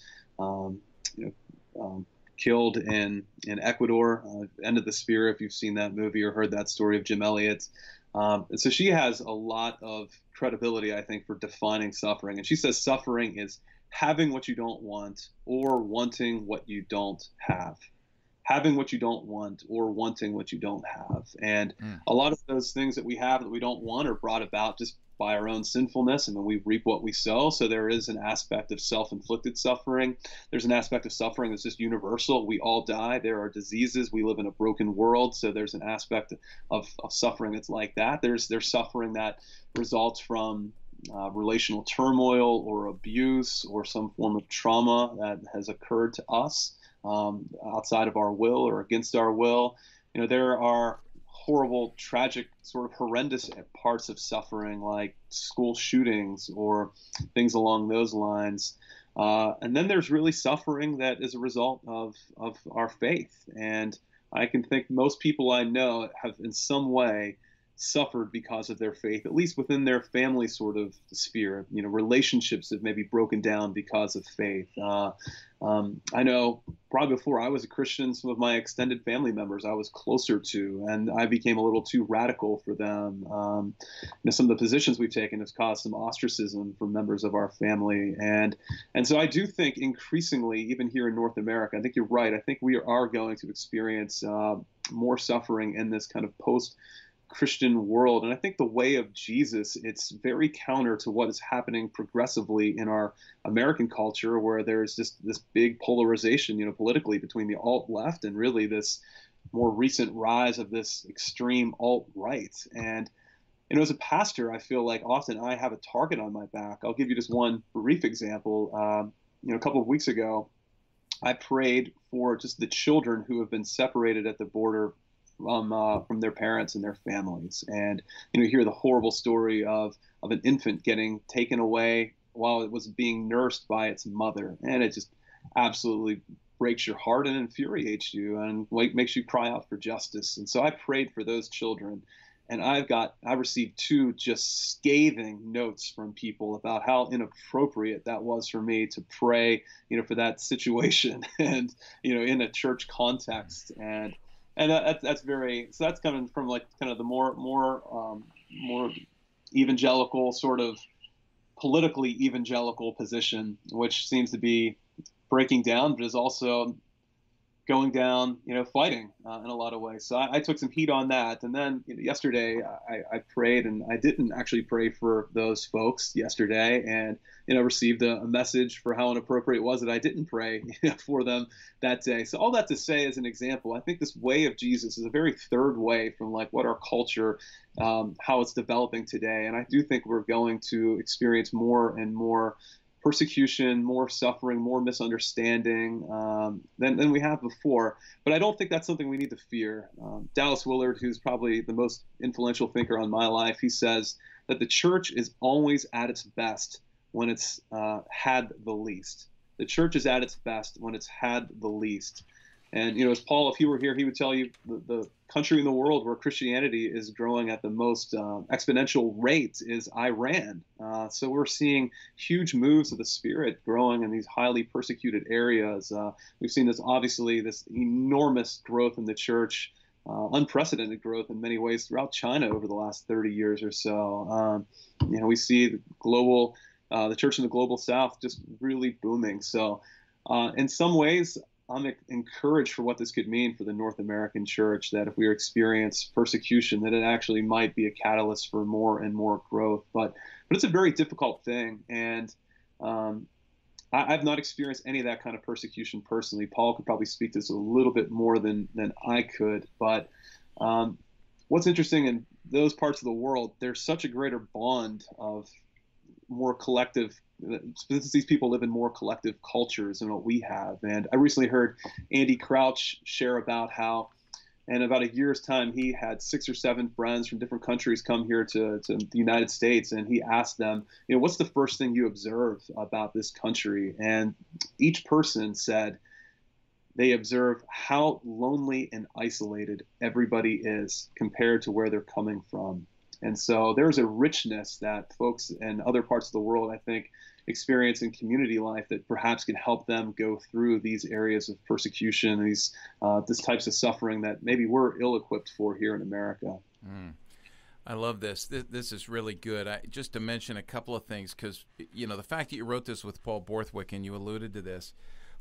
killed in Ecuador, End of the Spear, if you've seen that movie or heard that story of Jim Elliot. And so she has a lot of credibility, I think, for defining suffering. And she says suffering is having what you don't want or wanting what you don't have. Having what you don't want or wanting what you don't have. And a lot of those things that we have that we don't want are brought about just by our own sinfulness, and then we reap what we sow. So there is an aspect of self-inflicted suffering. There's an aspect of suffering that's just universal. We all die. There are diseases. We live in a broken world. So there's an aspect of suffering that's like that. There's suffering that results from relational turmoil or abuse or some form of trauma that has occurred to us outside of our will or against our will. There are horrible, tragic, sort of horrendous parts of suffering, like school shootings or things along those lines. And then there's really suffering that is a result of our faith. And I can think most people I know have in some way suffered because of their faith, at least within their family sort of sphere. Relationships have maybe broken down because of faith. I know probably before I was a Christian, some of my extended family members I was closer to, and I became a little too radical for them. Some of the positions we've taken has caused some ostracism from members of our family. And so I do think increasingly, even here in North America, I think you're right. I think we are going to experience more suffering in this kind of post-Christian world. And I think the way of Jesus, it's very counter to what is happening progressively in our American culture, where there's just this big polarization, politically between the alt-left and really this more recent rise of this extreme alt-right. And, as a pastor, I feel like often I have a target on my back. I'll give you just one brief example. A couple of weeks ago, I prayed for just the children who have been separated at the border from their parents and their families. And you hear the horrible story of an infant getting taken away while it was being nursed by its mother, and it just absolutely breaks your heart and infuriates you and makes you cry out for justice. And so I prayed for those children, and I received 2 just scathing notes from people about how inappropriate that was for me to pray, for that situation, and in a church context. And that's very, so that's coming from like kind of the more evangelical, sort of politically evangelical position, which seems to be breaking down, but is also going down, fighting in a lot of ways. So I took some heat on that. And then yesterday I prayed, and I didn't actually pray for those folks yesterday, and received a message for how inappropriate it was that I didn't pray for them that day. So all that to say, as an example, I think this way of Jesus is a very third way from like what our culture, how it's developing today. And I do think we're going to experience more and more persecution, more suffering, more misunderstanding than we have before. But I don't think that's something we need to fear. Dallas Willard, who's probably the most influential thinker on my life, he says that the church is always at its best when it's had the least. The church is at its best when it's had the least. And, as Paul, if he were here, he would tell you the country in the world where Christianity is growing at the most exponential rate is Iran. So we're seeing huge moves of the Spirit growing in these highly persecuted areas. We've seen this enormous growth in the church, unprecedented growth in many ways throughout China over the last 30 years or so. We see the church in the global South just really booming. So in some ways, I'm encouraged for what this could mean for the North American church, that if we experience persecution, that it actually might be a catalyst for more and more growth. But it's a very difficult thing. And I've not experienced any of that kind of persecution personally. Paul could probably speak to this a little bit more than I could. But what's interesting in those parts of the world, there's such a greater bond of more collective. These people live in more collective cultures than what we have. And I recently heard Andy Crouch share about how in about a year's time, he had 6 or 7 friends from different countries come here to the United States. And he asked them, what's the first thing you observe about this country? And each person said they observe how lonely and isolated everybody is compared to where they're coming from. And so there's a richness that folks in other parts of the world, I think, experience in community life that perhaps can help them go through these areas of persecution, these types of suffering that maybe we're ill-equipped for here in America. I love this. This is really good. Just to mention a couple of things, because the fact that you wrote this with Paul Borthwick, and you alluded to this,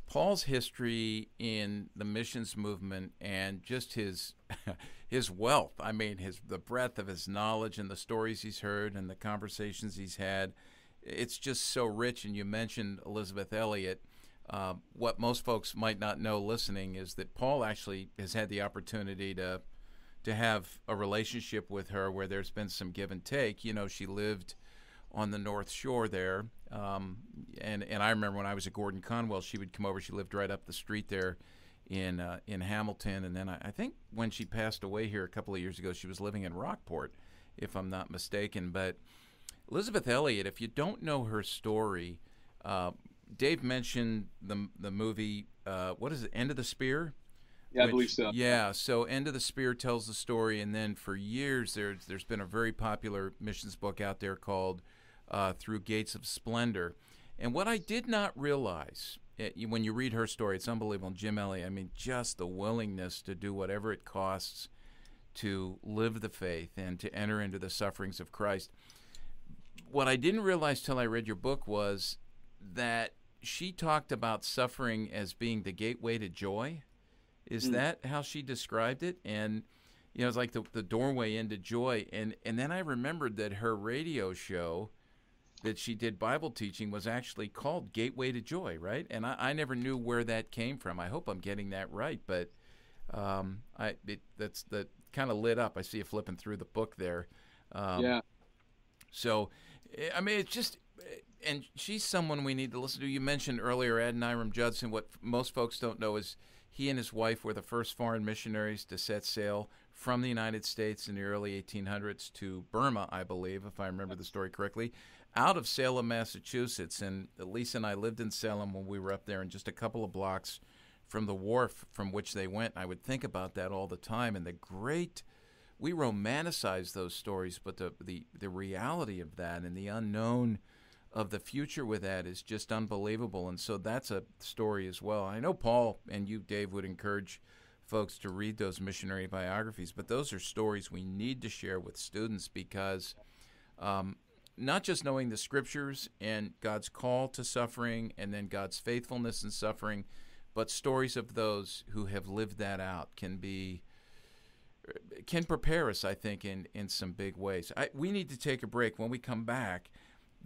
Paul's history in the missions movement and just his wealth. I mean, the breadth of his knowledge and the stories he's heard and the conversations he's had. It's just so rich. And you mentioned Elizabeth Elliot. What most folks might not know listening is that Paul actually has had the opportunity to have a relationship with her where there's been some give and take. She lived on the North Shore there. And I remember when I was at Gordon Conwell, she would come over. She lived right up the street there in Hamilton. And then I think when she passed away here a couple of years ago, she was living in Rockport, if I'm not mistaken. But Elizabeth Elliot, if you don't know her story, Dave mentioned the movie, what is it, End of the Spear? Yeah, I believe so. Yeah, so End of the Spear tells the story, and then for years there's been a very popular missions book out there called Through Gates of Splendor. And what I did not realize, when you read her story, it's unbelievable. Jim Elliot, I mean, just the willingness to do whatever it costs to live the faith and to enter into the sufferings of Christ. What I didn't realize till I read your book was that she talked about suffering as being the gateway to joy. Is that how she described it? And it's like the doorway into joy. And then I remembered that her radio show that she did Bible teaching was actually called Gateway to Joy, right? And I never knew where that came from. I hope I'm getting that right, but that's kind of lit up. I see you flipping through the book there. Yeah. So, I mean, it's just, and she's someone we need to listen to. You mentioned earlier Adoniram Judson. What most folks don't know is he and his wife were the first foreign missionaries to set sail from the United States in the early 1800s to Burma, I believe, if I remember the story correctly, out of Salem, Massachusetts. And Lisa and I lived in Salem when we were up there, and just a couple of blocks from the wharf from which they went. I would think about that all the time, and we romanticize those stories, but the reality of that and the unknown of the future with that is just unbelievable. And so that's a story as well. I know Paul and you, Dave, would encourage folks to read those missionary biographies, but those are stories we need to share with students, because not just knowing the scriptures and God's call to suffering and then God's faithfulness in suffering, but stories of those who have lived that out can prepare us, I think, in some big ways. We need to take a break. When we come back,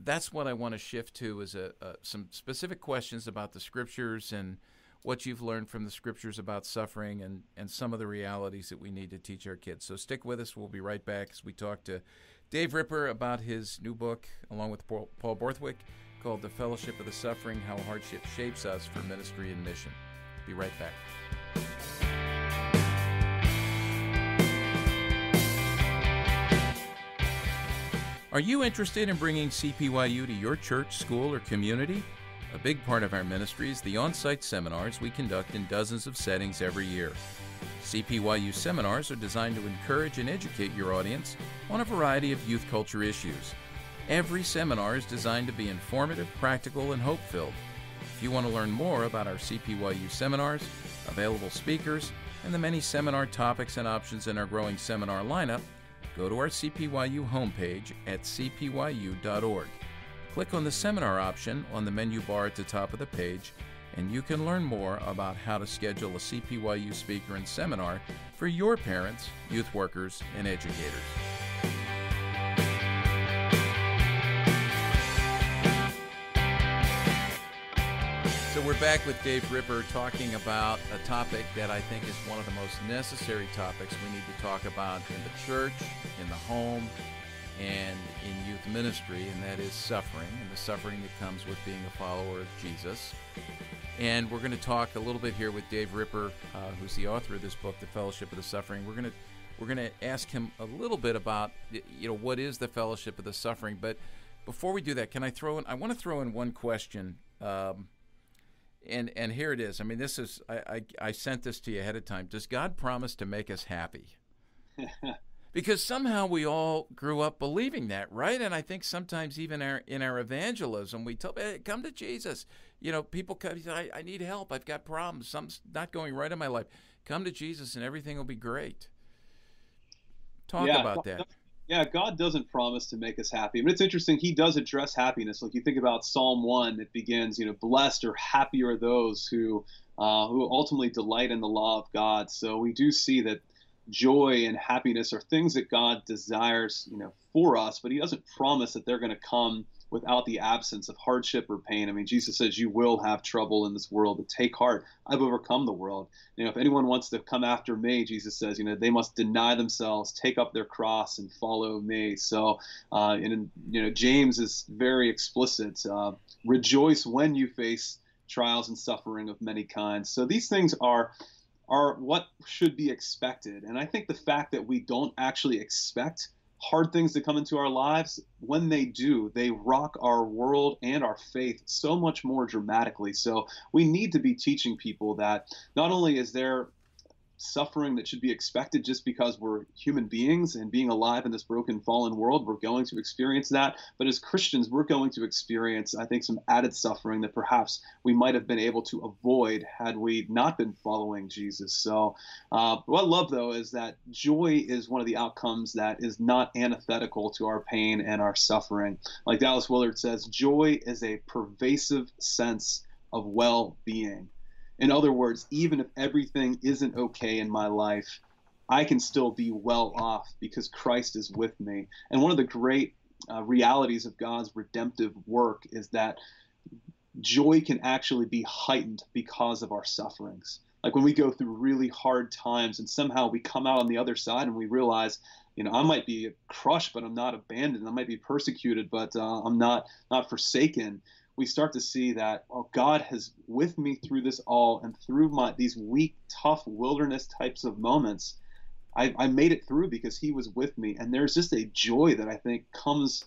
that's what I want to shift to, is some specific questions about the scriptures and what you've learned from the scriptures about suffering and some of the realities that we need to teach our kids. So stick with us. We'll be right back as we talk to Dave Ripper about his new book, along with Paul Borthwick, called The Fellowship of the Suffering, How Hardship Shapes Us for Ministry and Mission. Be right back. Are you interested in bringing CPYU to your church, school, or community? A big part of our ministry is the on-site seminars we conduct in dozens of settings every year. CPYU seminars are designed to encourage and educate your audience on a variety of youth culture issues. Every seminar is designed to be informative, practical, and hope-filled. If you want to learn more about our CPYU seminars, available speakers, and the many seminar topics and options in our growing seminar lineup, go to our CPYU homepage at cpyu.org. Click on the seminar option on the menu bar at the top of the page, and you can learn more about how to schedule a CPYU speaker and seminar for your parents, youth workers, and educators. So we're back with Dave Ripper talking about a topic that I think is one of the most necessary topics we need to talk about in the church, in the home, and in youth ministry, and that is suffering, and the suffering that comes with being a follower of Jesus. And we're going to talk a little bit here with Dave Ripper, who's the author of this book, The Fellowship of the Suffering. We're going to ask him a little bit about, what is the Fellowship of the Suffering. But before we do that, I want to throw in one question, and here it is. I mean, this is, I sent this to you ahead of time. Does God promise to make us happy? Because somehow we all grew up believing that, right? And I think sometimes even in our evangelism, we tell, hey, come to Jesus. People come, I need help. I've got problems. Something's not going right in my life. Come to Jesus and everything will be great. Talk about that. Yeah, God doesn't promise to make us happy. But it's interesting, he does address happiness. Like you think about Psalm 1, it begins, blessed or happy are those who ultimately delight in the law of God. So we do see that joy and happiness are things that God desires, for us, but he doesn't promise that they're going to come without the absence of hardship or pain. I mean, Jesus says, you will have trouble in this world, but take heart. I've overcome the world. If anyone wants to come after me, Jesus says, they must deny themselves, take up their cross and follow me. So, James is very explicit. Rejoice when you face trials and suffering of many kinds. So these things are what should be expected. And I think the fact that we don't actually expect hard things to come into our lives, when they do, they rock our world and our faith so much more dramatically. So we need to be teaching people that not only is there suffering that should be expected just because we're human beings and being alive in this broken, fallen world, we're going to experience that. But as Christians, we're going to experience, I think, some added suffering that perhaps we might have been able to avoid had we not been following Jesus. So what I love, though, is that joy is one of the outcomes that is not antithetical to our pain and our suffering. Like Dallas Willard says, joy is a pervasive sense of well-being. In other words, even if everything isn't okay in my life, I can still be well off because Christ is with me. And one of the great realities of God's redemptive work is that joy can actually be heightened because of our sufferings. Like when we go through really hard times and somehow we come out on the other side and we realize, I might be crushed, but I'm not abandoned. I might be persecuted, but I'm not forsaken. We start to see that, God has with me through this all, and through these weak, tough wilderness types of moments, I made it through because he was with me. And there's just a joy that I think comes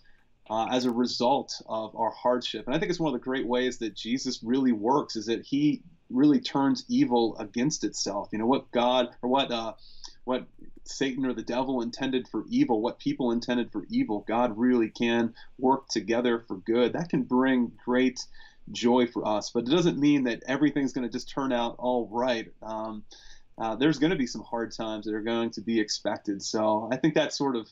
as a result of our hardship. And I think it's one of the great ways that Jesus really works is that he really turns evil against itself. You know, what God or what Satan or the devil intended for evil, what people intended for evil, God really can work together for good. That can bring great joy for us, but it doesn't mean that everything's going to just turn out all right. There's going to be some hard times that are going to be expected. So I think that sort of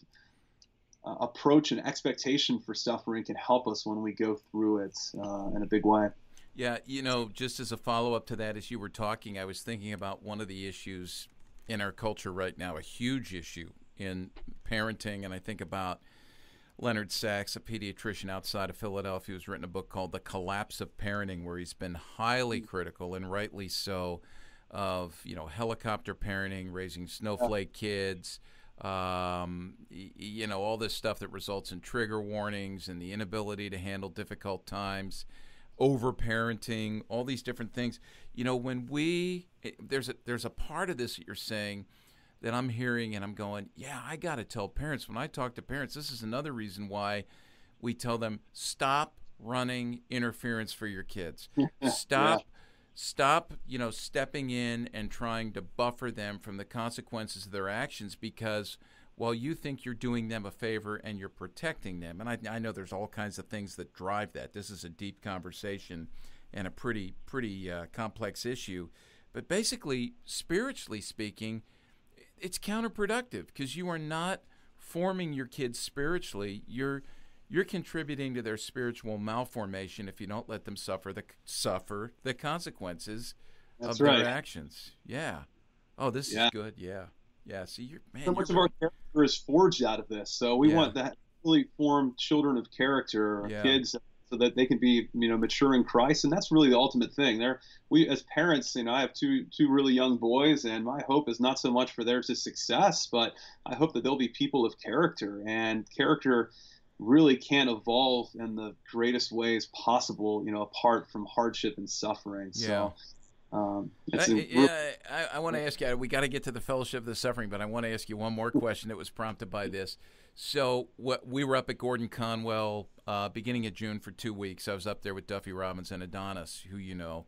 approach and expectation for suffering can help us when we go through it in a big way. Yeah, you know, just as a follow-up to that, as you were talking, I was thinking about one of the issues in our culture right now, a huge issue in parenting, and I think about Leonard Sachs, a pediatrician outside of Philadelphia, who's written a book called The Collapse of Parenting, where he's been highly critical, and rightly so, of, you know, helicopter parenting, raising snowflake kids, you know, all this stuff that results in trigger warnings and the inability to handle difficult times, over-parenting, all these different things. You know, when there's a part of this that you're saying that I'm hearing and I'm going, yeah, I got to tell parents. When I talk to parents, this is another reason why we tell them, stop running interference for your kids. Stop, you know, stepping in and trying to buffer them from the consequences of their actions, because while you think you're doing them a favor and you're protecting them, and I know there's all kinds of things that drive that. This is a deep conversation and a pretty complex issue. But basically, spiritually speaking, it's counterproductive, because you are not forming your kids spiritually. You're contributing to their spiritual malformation if you don't let them suffer the consequences of their actions. Yeah. Oh, this is good. Yeah. Yeah. See, so much of our character is forged out of this. So we want to really form children of character, kids, so that they can be, you know, mature in Christ. And that's really the ultimate thing. We as parents, you know, I have two really young boys, and my hope is not so much for their success, but I hope that they'll be people of character, and character really can evolve in the greatest ways possible, you know, apart from hardship and suffering. So I want to ask you, we got to get to the fellowship of the suffering, but I want to ask you one more question that was prompted by this. So we were up at Gordon Conwell beginning of June for 2 weeks. I was up there with Duffy Robbins and Adonis, who you know.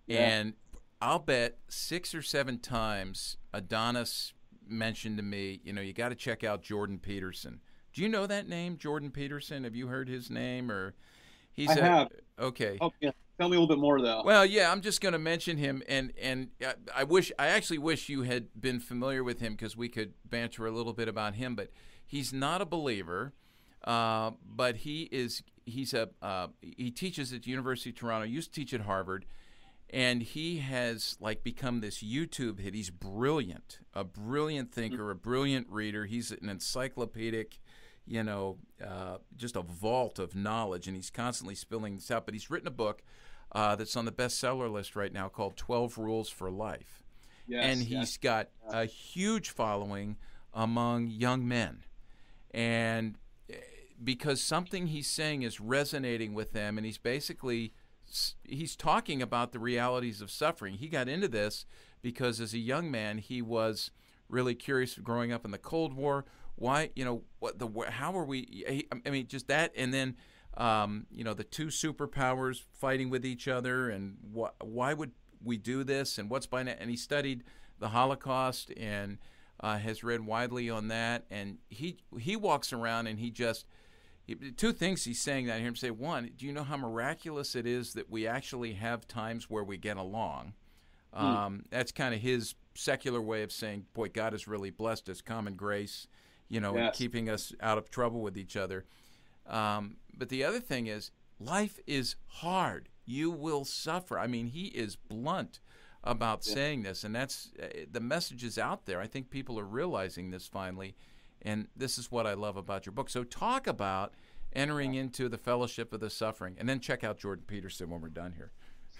And I'll bet 6 or 7 times Adonis mentioned to me, you know, you got to check out Jordan Peterson. Do you know that name, Jordan Peterson? Have you heard his name? Or I have. Okay. Oh, yeah. Tell me a little bit more, though. Well, yeah, I'm just going to mention him, and I actually wish you had been familiar with him, because we could banter a little bit about him. But he's not a believer, but he teaches at the University of Toronto. Used to teach at Harvard, and he has become this YouTube hit. He's brilliant, a brilliant thinker, a brilliant reader. He's an encyclopedic, you know, just a vault of knowledge, and he's constantly spilling this out. But he's written a book that's on the bestseller list right now called 12 Rules for Life. And he's got a huge following among young men. And because something he's saying is resonating with them, and he's talking about the realities of suffering. He got into this because as a young man, he was really curious growing up in the Cold War. Why, you know, how are we, I mean, just that, and then, you know, the two superpowers fighting with each other, and why would we do this, and what's behind it? And he studied the Holocaust and has read widely on that, and he walks around and two things he's saying that I hear him say. One, do you know how miraculous it is that we actually have times where we get along? That's kind of his secular way of saying, boy, God has really blessed us, common grace, you know, and keeping us out of trouble with each other. But the other thing is, life is hard. You will suffer. I mean, he is blunt about saying this, and that's the message is out there. I think people are realizing this finally, and this is what I love about your book. So talk about entering into the fellowship of the suffering, and then check out Jordan Peterson when we're done here.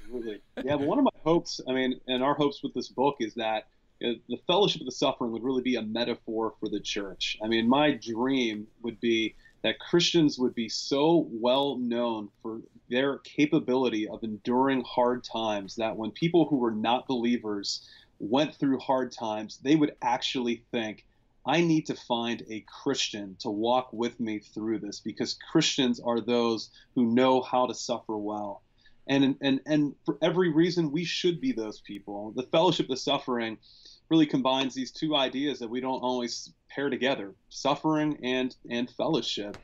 Absolutely. Yeah, but one of my hopes, I mean, and our hopes with this book is that the fellowship of the suffering would really be a metaphor for the church. I mean, my dream would be that Christians would be so well known for their capability of enduring hard times that when people who were not believers went through hard times, they would actually think, I need to find a Christian to walk with me through this, because Christians are those who know how to suffer well. And for every reason, we should be those people. The fellowship of suffering really combines these two ideas that we don't always pair together: suffering and fellowship.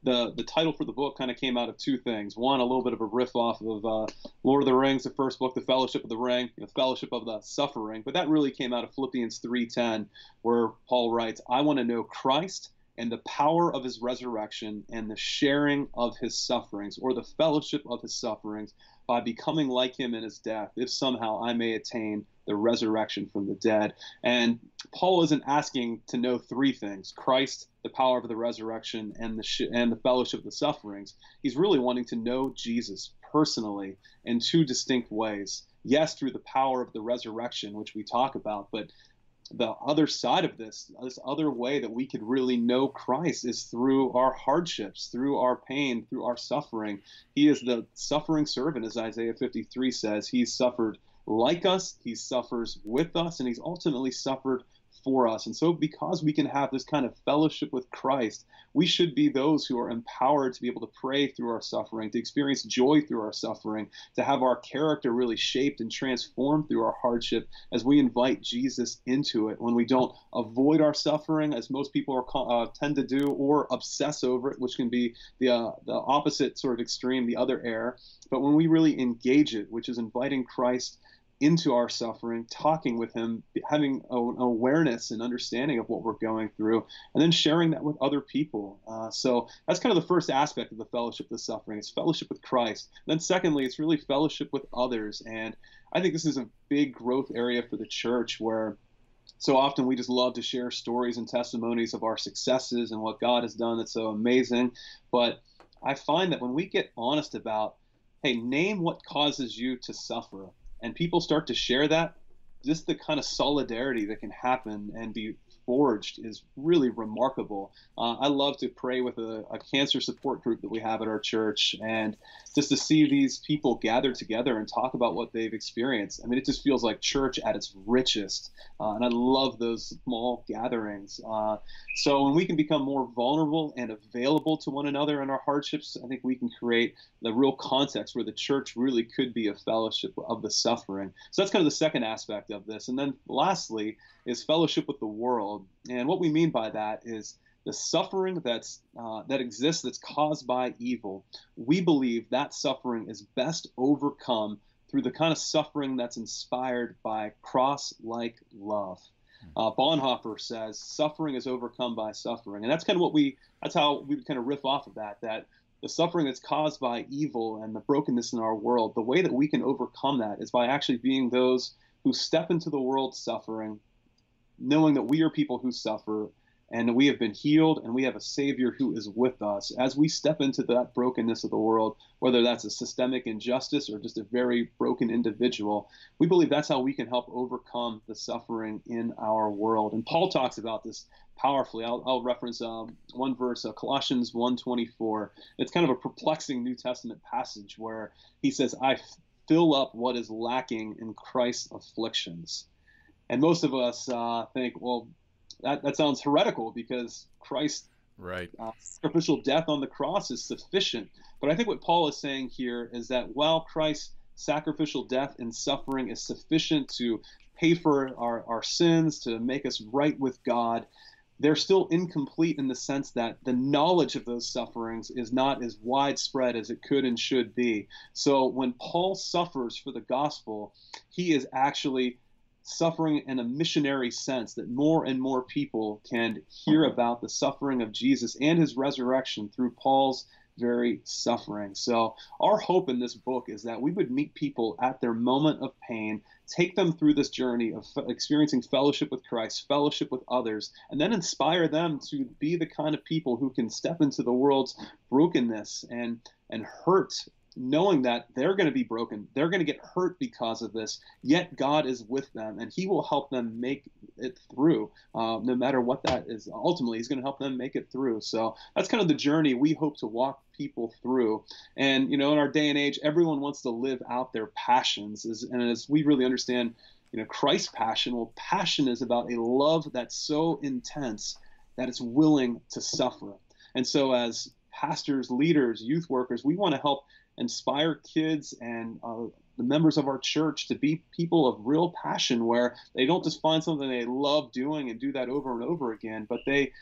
The title for the book kind of came out of two things. One, a little bit of a riff off of Lord of the Rings, the first book, the Fellowship of the Ring, the Fellowship of the Suffering. But that really came out of Philippians 3:10, where Paul writes, I want to know Christ and the power of his resurrection and the sharing of his sufferings, or the fellowship of his sufferings, by becoming like him in his death, if somehow I may attain the resurrection from the dead. And Paul isn't asking to know three things: Christ, the power of the resurrection, and the fellowship of the sufferings. He's really wanting to know Jesus personally in two distinct ways. Yes, through the power of the resurrection, which we talk about, but the other side of this other way that we could really know Christ is through our hardships, through our pain, through our suffering. He is the suffering servant, as Isaiah 53 says. He's suffered like us, he suffers with us, and he's ultimately suffered for us. And so because we can have this kind of fellowship with Christ, we should be those who are empowered to be able to pray through our suffering, to experience joy through our suffering, to have our character really shaped and transformed through our hardship as we invite Jesus into it. When we don't avoid our suffering, as most people tend to do, or obsess over it, which can be the opposite sort of extreme, the other error. But when we really engage it, which is inviting Christ into our suffering, talking with him, having an awareness and understanding of what we're going through, and then sharing that with other people. So that's kind of the first aspect of the fellowship of the suffering. It's fellowship with Christ. And then secondly, it's really fellowship with others. And I think this is a big growth area for the church, where so often we just love to share stories and testimonies of our successes and what God has done that's so amazing. But I find that when we get honest about, hey, name what causes you to suffer, and people start to share that, just the kind of solidarity that can happen and be forged is really remarkable. I love to pray with a cancer support group that we have at our church, and just to see these people gather together and talk about what they've experienced. I mean, it just feels like church at its richest, and I love those small gatherings. So when we can become more vulnerable and available to one another in our hardships, I think we can create the real context where the church really could be a fellowship of the suffering. So that's kind of the second aspect of this. And then lastly is fellowship with the world. And what we mean by that is the suffering that exists that's caused by evil. We believe that suffering is best overcome through the kind of suffering that's inspired by cross-like love. Bonhoeffer says suffering is overcome by suffering. And that's kind of that's how we kind of riff off of that the suffering that's caused by evil and the brokenness in our world, the way that we can overcome that is by actually being those who step into the world suffering, knowing that we are people who suffer and that we have been healed and we have a Savior who is with us as we step into that brokenness of the world, whether that's a systemic injustice or just a very broken individual. We believe that's how we can help overcome the suffering in our world. And Paul talks about this powerfully. I'll reference one verse, Colossians 1:24. It's kind of a perplexing New Testament passage where he says, I fill up what is lacking in Christ's afflictions. And most of us think, well, that sounds heretical because Christ's sacrificial death on the cross is sufficient. But I think what Paul is saying here is that while Christ's sacrificial death and suffering is sufficient to pay for our sins, to make us right with God, they're still incomplete in the sense that the knowledge of those sufferings is not as widespread as it could and should be. So when Paul suffers for the gospel, he is actually suffering in a missionary sense, that more and more people can hear about the suffering of Jesus and his resurrection through Paul's very suffering. So our hope in this book is that we would meet people at their moment of pain, take them through this journey of experiencing fellowship with Christ, fellowship with others, and then inspire them to be the kind of people who can step into the world's brokenness and hurt, knowing that they're going to be broken, they're going to get hurt because of this, yet God is with them, and he will help them make it through, no matter what that is. Ultimately, he's going to help them make it through. So that's kind of the journey we hope to walk people through. And, in our day and age, everyone wants to live out their passions, and as we really understand, Christ's passion. Well, passion is about a love that's so intense that it's willing to suffer. And so as pastors, leaders, youth workers, we want to help inspire kids and the members of our church to be people of real passion, where they don't just find something they love doing and do that over and over again, but they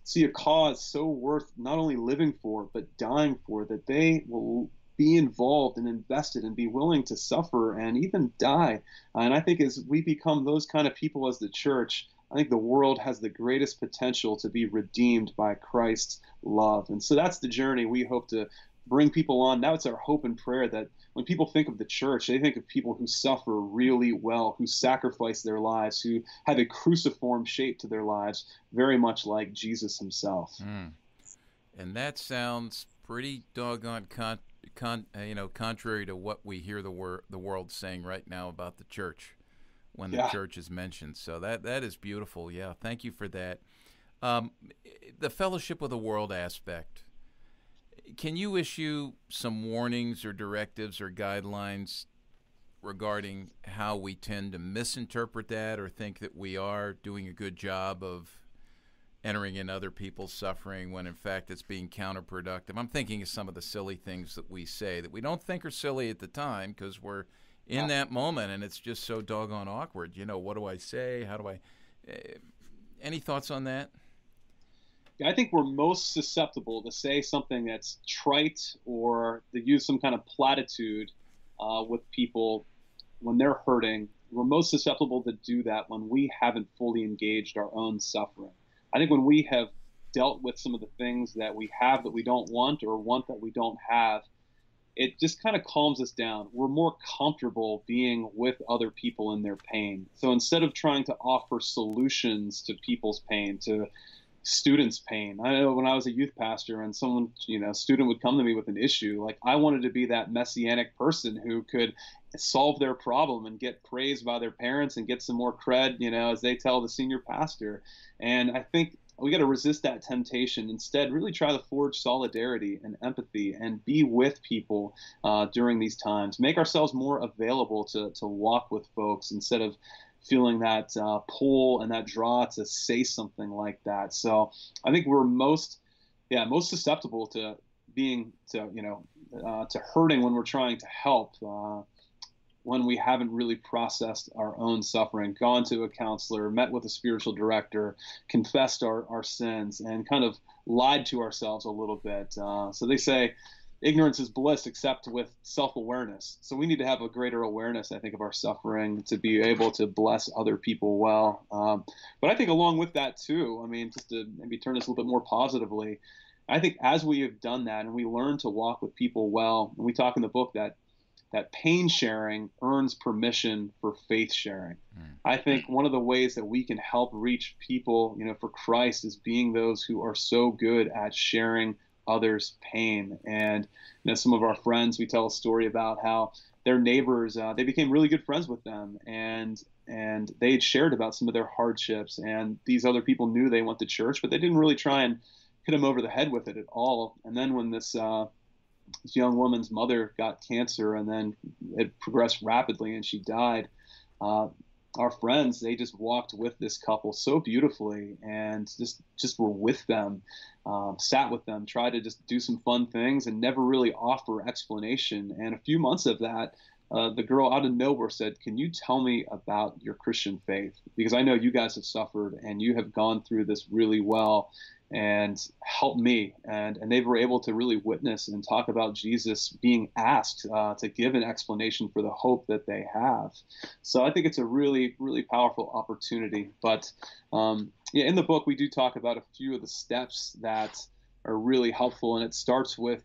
see a cause so worth not only living for, but dying for, that they will be involved and invested and be willing to suffer and even die. And I think as we become those kind of people as the church, I think the world has the greatest potential to be redeemed by Christ's love. And so that's the journey we hope to bring people on. Now it's our hope and prayer that when people think of the church, they think of people who suffer really well, who sacrifice their lives, who have a cruciform shape to their lives, very much like Jesus himself. And that sounds pretty doggone contrary to what we hear the world saying right now about the church when the church is mentioned. So that is beautiful. Yeah, thank you for that. The fellowship with the world aspect. Can you issue some warnings or directives or guidelines regarding how we tend to misinterpret that or think that we are doing a good job of entering in other people's suffering when in fact it's being counterproductive? I'm thinking of some of the silly things that we say that we don't think are silly at the time because we're in that moment and it's just so doggone awkward. What do I say? How do I any thoughts on that? I think we're most susceptible to say something that's trite or to use some kind of platitude with people when they're hurting. We're most susceptible to do that when we haven't fully engaged our own suffering. I think when we have dealt with some of the things that we have that we don't want or want that we don't have, it just kind of calms us down. We're more comfortable being with other people in their pain. So instead of trying to offer solutions to people's pain, to students' pain. I know when I was a youth pastor and someone, student would come to me with an issue, like I wanted to be that messianic person who could solve their problem and get praised by their parents and get some more cred, as they tell the senior pastor. And I think we got to resist that temptation. Instead, really try to forge solidarity and empathy and be with people during these times. Make ourselves more available to walk with folks instead of feeling that pull and that draw to say something like that. So I think we're most susceptible to hurting when we're trying to help, when we haven't really processed our own suffering, gone to a counselor, met with a spiritual director, confessed our sins, and kind of lied to ourselves a little bit. So they say, ignorance is bliss except with self-awareness. So we need to have a greater awareness, I think, of our suffering to be able to bless other people well. But I think along with that too, just to maybe turn this a little bit more positively, I think as we have done that and we learn to walk with people well, and we talk in the book that pain sharing earns permission for faith sharing. I think one of the ways that we can help reach people, for Christ is being those who are so good at sharing others' pain. And some of our friends, we tell a story about how their neighbors, they became really good friends with them, and they had shared about some of their hardships, and these other people knew they went to church, but they didn't really try and hit them over the head with it at all. And then when this young woman's mother got cancer and then it progressed rapidly and she died, our friends, they just walked with this couple so beautifully and just were with them, sat with them, tried to just do some fun things and never really offer explanation. And a few months of that, the girl out of nowhere said, "Can you tell me about your Christian faith? Because I know you guys have suffered and you have gone through this really well, and help me." And they were able to really witness and talk about Jesus being asked to give an explanation for the hope that they have. So I think it's a really, really powerful opportunity. But in the book, we do talk about a few of the steps that are really helpful. And it starts with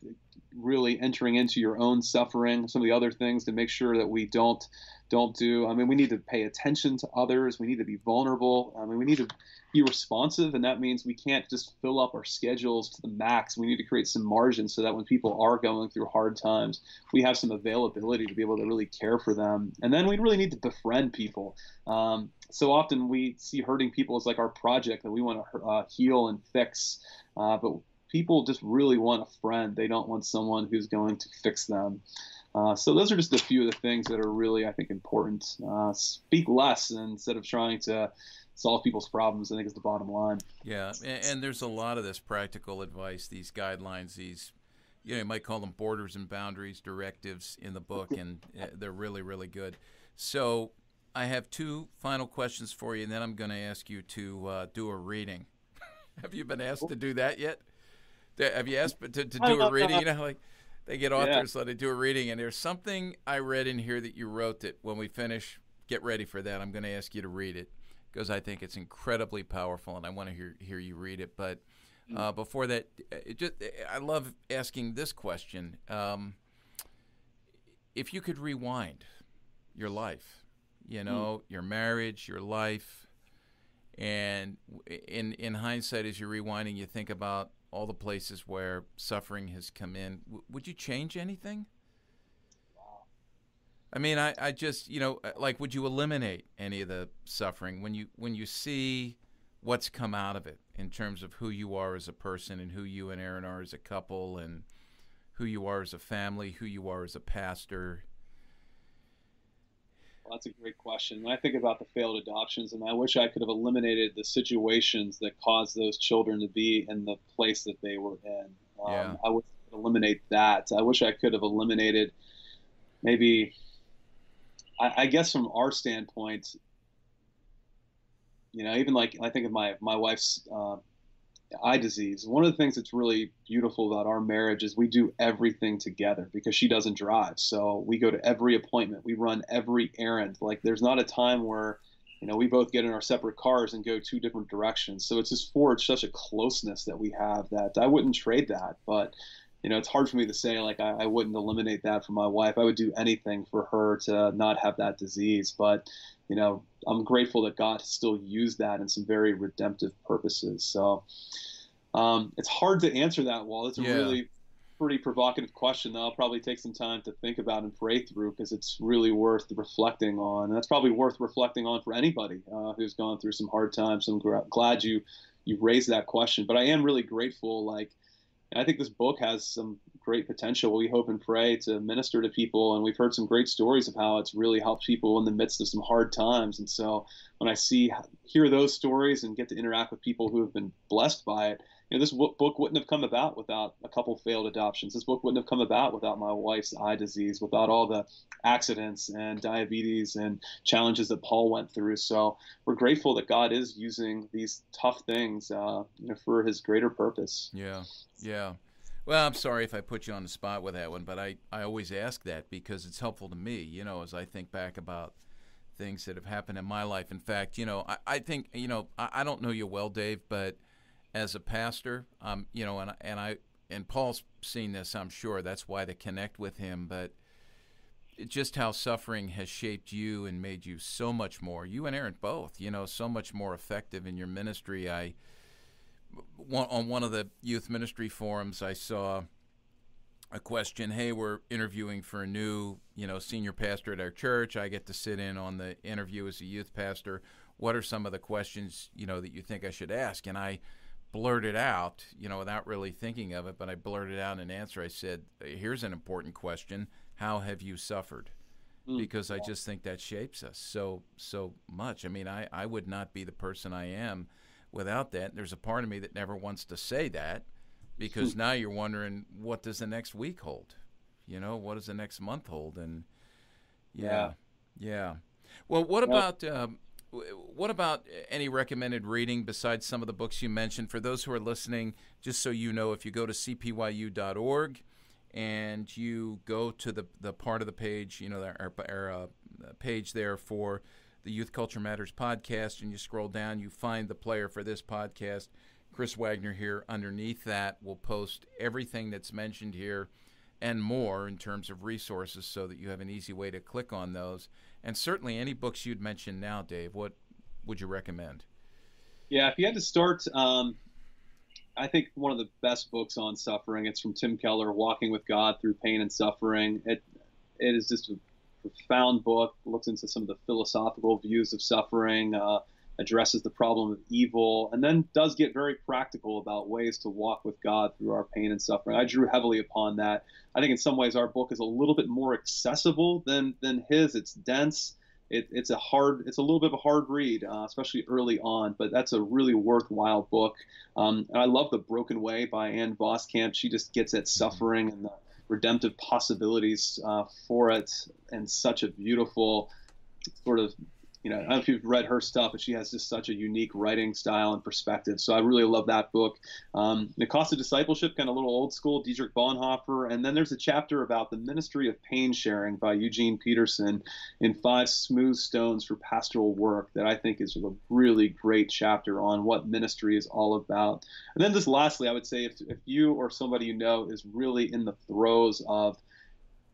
really entering into your own suffering, some of the other things to make sure that we don't do. We need to pay attention to others. We need to be vulnerable. We need to be responsive, and that means we can't just fill up our schedules to the max. We need to create some margin so that when people are going through hard times, we have some availability to be able to really care for them. And then we really need to befriend people. So often we see hurting people as like our project that we want to heal and fix, but people just really want a friend. They don't want someone who's going to fix them. So those are just a few of the things that are really, I think, important. Speak less instead of trying to solve people's problems, I think, is the bottom line. Yeah, and there's a lot of this practical advice, these guidelines, these, you might call them borders and boundaries, directives in the book, and they're really, really good. So I have two final questions for you, and then I'm going to ask you to do a reading. Have you been asked to do that yet? Have you asked to do a reading? Like they get authors so they do a reading, and there's something I read in here that you wrote that when we finish, get ready for that. I'm going to ask you to read it because I think it's incredibly powerful, and I want to hear you read it. But before that, I love asking this question. If you could rewind your life, your marriage, your life, and in hindsight, as you're rewinding, you think about all the places where suffering has come in, would you change anything? I mean, I just, like, would you eliminate any of the suffering when you see what's come out of it in terms of who you are as a person and who you and Aaron are as a couple and who you are as a family, who you are as a pastor? Well, that's a great question. When I think about the failed adoptions, and I wish I could have eliminated the situations that caused those children to be in the place that they were in. I would eliminate that. I wish I could have eliminated maybe, I guess from our standpoint, even like I think of my wife's eye disease. One of the things that's really beautiful about our marriage is we do everything together because she doesn't drive. So we go to every appointment. We run every errand. Like there's not a time where, we both get in our separate cars and go two different directions. So it's just forged such a closeness that we have that I wouldn't trade that. But, it's hard for me to say, like, I wouldn't eliminate that for my wife. I would do anything for her to not have that disease. But, I'm grateful that God has still used that in some very redemptive purposes. So it's hard to answer that, Walt. It's a really pretty provocative question that I'll probably take some time to think about and pray through because it's really worth reflecting on. And that's probably worth reflecting on for anybody who's gone through some hard times. I'm glad you raised that question. But I am really grateful, and I think this book has some great potential. We hope and pray to minister to people, and we've heard some great stories of how it's really helped people in the midst of some hard times. And so when I hear those stories and get to interact with people who have been blessed by it, this book wouldn't have come about without a couple failed adoptions. This book wouldn't have come about without my wife's eye disease, without all the accidents and diabetes and challenges that Paul went through. So we're grateful that God is using these tough things, for his greater purpose. Yeah. Well, I'm sorry if I put you on the spot with that one, but I always ask that because it's helpful to me, as I think back about things that have happened in my life. In fact, I think, I don't know you well, Dave, but as a pastor, and Paul's seen this, I'm sure. That's why they connect with him. But just how suffering has shaped you and made you so much more. You and Aaron both, so much more effective in your ministry. On one of the youth ministry forums, I saw a question. Hey, we're interviewing for a new, senior pastor at our church. I get to sit in on the interview as a youth pastor. What are some of the questions, that you think I should ask? And I blurted out, without really thinking of it, but I blurted out an answer. I said, here's an important question. How have you suffered? Because I just think that shapes us so much. I mean, I would not be the person I am without that. There's a part of me that never wants to say that because now you're wondering, what does the next week hold? What does the next month hold? And yeah. Well, what about any recommended reading besides some of the books you mentioned? For those who are listening, just so you know, if you go to cpyu.org and you go to the part of the page, our page there for the Youth Culture Matters podcast, and you scroll down, you find the player for this podcast. Chris Wagner here underneath that will post everything that's mentioned here and more in terms of resources so that you have an easy way to click on those. And certainly any books you'd mentioned now, Dave, what would you recommend? Yeah, if you had to start, I think one of the best books on suffering, it's from Tim Keller, Walking with God Through Pain and Suffering. It is just a profound book, looks into some of the philosophical views of suffering, addresses the problem of evil, and then does get very practical about ways to walk with God through our pain and suffering. I drew heavily upon that. I think in some ways our book is a little bit more accessible than his. It's dense. It's a little bit of a hard read, especially early on, but that's a really worthwhile book. And I love The Broken Way by Anne Voskamp. She just gets at suffering and the redemptive possibilities for it in such a beautiful sort of, I don't know if you've read her stuff, but she has just such a unique writing style and perspective. So I really love that book. The Cost of Discipleship, kind of a little old school, Dietrich Bonhoeffer. And then there's a chapter about the ministry of pain sharing by Eugene Peterson in 5 Smooth Stones for Pastoral Work that I think is a really great chapter on what ministry is all about. And then just lastly, I would say if you or somebody you know is really in the throes of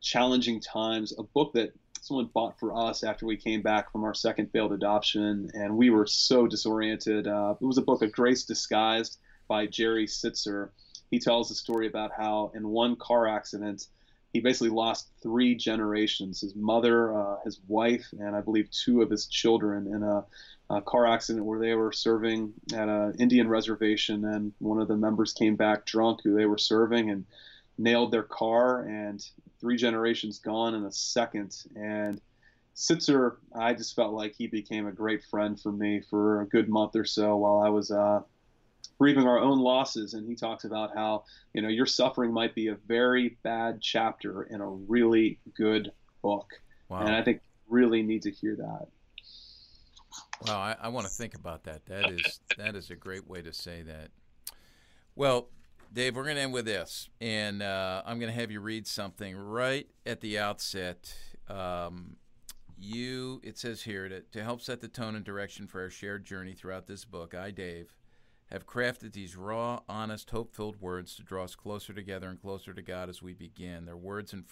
challenging times, a book that someone bought for us after we came back from our second failed adoption, and we were so disoriented. It was a book, A Grace Disguised by Jerry Sitzer. He tells a story about how in one car accident, he basically lost 3 generations, his mother, his wife, and I believe 2 of his children in a car accident where they were serving at an Indian reservation, and one of the members came back drunk who they were serving and nailed their car, and 3 generations gone in a second. And Sitzer, I just felt like he became a great friend for me for a good month or so while I was grieving our own losses. And he talks about how, your suffering might be a very bad chapter in a really good book. Wow. And I think really need to hear that. Wow, I want to think about that. That is a great way to say that. Well, Dave, we're going to end with this, and I'm going to have you read something right at the outset. It says here, to help set the tone and direction for our shared journey throughout this book, I, Dave, have crafted these raw, honest, hope-filled words to draw us closer together and closer to God as we begin. They're words and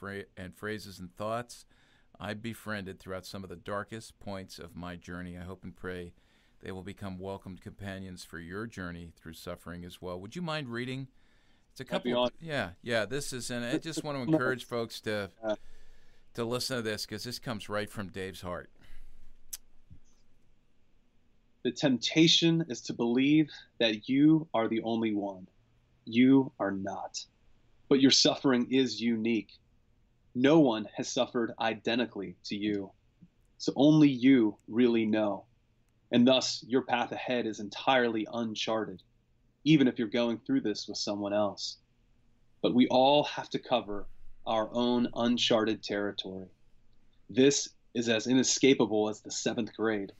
phrases and thoughts I've befriended throughout some of the darkest points of my journey. I hope and pray they will become welcomed companions for your journey through suffering as well. Would you mind reading? It's a couple. Yeah. This is, and I just want to encourage folks to listen to this because this comes right from Dave's heart. The temptation is to believe that you are the only one. You are not. But your suffering is unique. No one has suffered identically to you. So only you really know. And thus, your path ahead is entirely uncharted, even if you're going through this with someone else. But we all have to cover our own uncharted territory. This is as inescapable as the 7th grade.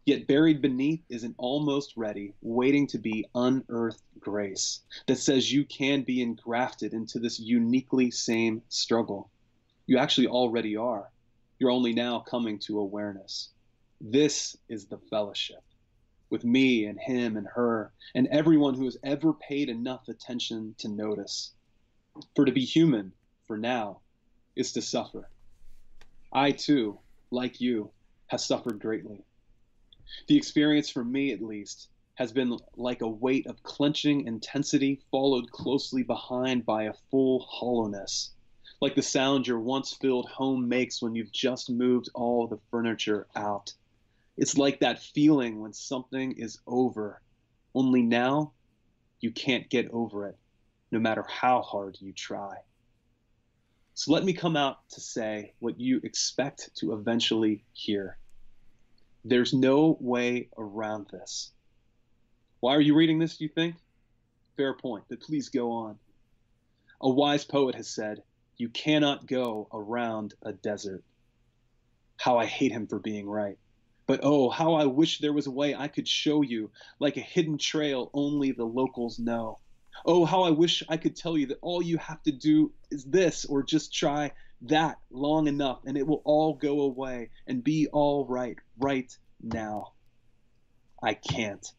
Yet buried beneath is an almost ready, waiting to be unearthed grace that says you can be engrafted into this uniquely same struggle. You actually already are. You're only now coming to awareness. This is the fellowship with me and him and her and everyone who has ever paid enough attention to notice. For to be human, for now, is to suffer. I too, like you, have suffered greatly. The experience for me, at least, has been like a weight of clenching intensity followed closely behind by a full hollowness, like the sound your once-filled home makes when you've just moved all the furniture out. It's like that feeling when something is over, only now you can't get over it, no matter how hard you try. So let me come out to say what you expect to eventually hear. There's no way around this. Why are you reading this, you think? Fair point, but please go on. A wise poet has said, you cannot go around a desert. How I hate him for being right. But oh, how I wish there was a way I could show you, like a hidden trail only the locals know. Oh, how I wish I could tell you that all you have to do is this, or just try that long enough, and it will all go away and be all right now. I can't.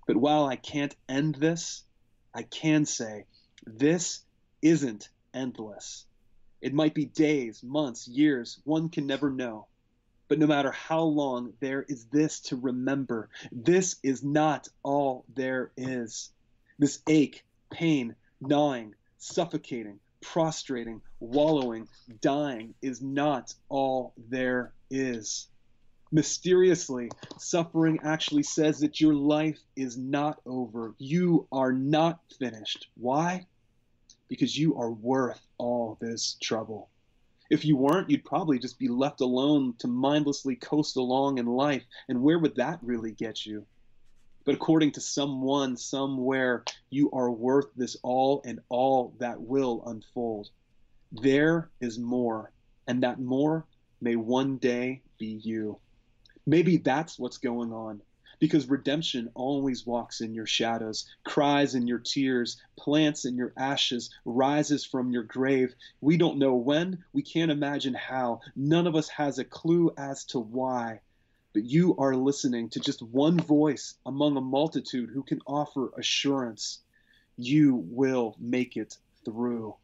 But while I can't end this, I can say this isn't endless. It might be days, months, years, one can never know. But no matter how long, there is this to remember. This is not all there is. This ache, pain, gnawing, suffocating, prostrating, wallowing, dying is not all there is. Mysteriously, suffering actually says that your life is not over. You are not finished. Why? Because you are worth all this trouble. If you weren't, you'd probably just be left alone to mindlessly coast along in life. And where would that really get you? But according to someone, somewhere, you are worth this all and all that will unfold. There is more, and that more may one day be you. Maybe that's what's going on, because redemption always walks in your shadows, cries in your tears, plants in your ashes, rises from your grave. We don't know when, we can't imagine how. None of us has a clue as to why. But you are listening to just one voice among a multitude who can offer assurance. You will make it through.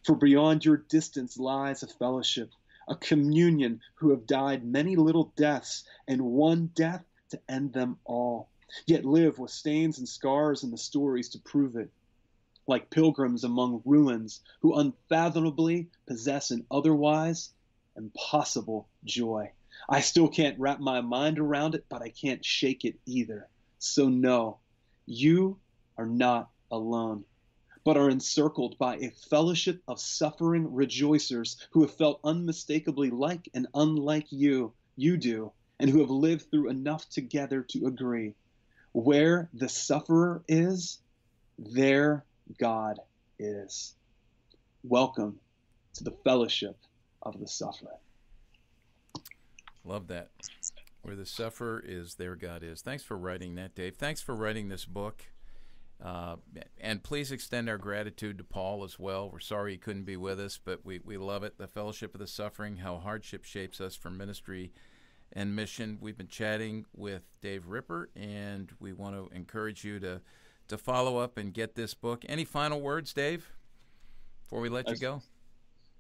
For beyond your distance lies a fellowship, a communion who have died many little deaths, and one death to end them all, yet live with stains and scars and the stories to prove it, like pilgrims among ruins who unfathomably possess an otherwise impossible joy. I still can't wrap my mind around it, but I can't shake it either. So no, you are not alone, but are encircled by a fellowship of suffering rejoicers who have felt unmistakably like and unlike you do, and who have lived through enough together to agree. Where the sufferer is, there God is. Welcome to the fellowship of the sufferer. Love that. Where the sufferer is, there God is. Thanks for writing that, Dave. Thanks for writing this book. And please extend our gratitude to Paul as well. We're sorry he couldn't be with us, but we love it. The Fellowship of the Suffering, How Hardship Shapes Us for Ministry and Mission. We've been chatting with Dave Ripper, and we want to encourage you to follow up and get this book. Any final words, Dave, before we let you go?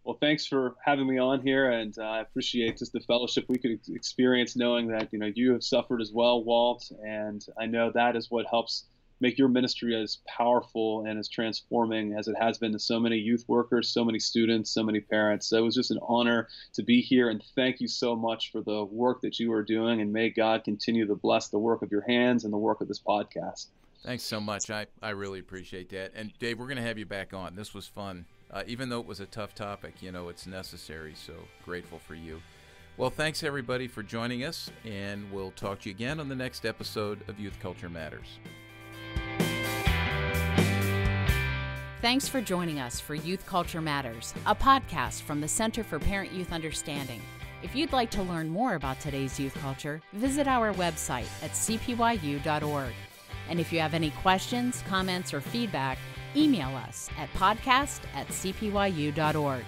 Well, thanks for having me on here, and I appreciate just the fellowship we could experience, knowing that you have suffered as well, Walt, and I know that is what helps make your ministry as powerful and as transforming as it has been to so many youth workers, so many students, so many parents. So it was just an honor to be here, and thank you so much for the work that you are doing, and may God continue to bless the work of your hands and the work of this podcast. Thanks so much. I really appreciate that. And Dave, we're going to have you back on. This was fun. Even though it was a tough topic, it's necessary, so grateful for you. Well, thanks everybody for joining us, and we'll talk to you again on the next episode of Youth Culture Matters. Thanks for joining us for Youth Culture Matters, a podcast from the Center for Parent-Youth Understanding. If you'd like to learn more about today's youth culture, visit our website at cpyu.org. And if you have any questions, comments, or feedback, email us at podcast@cpyu.org.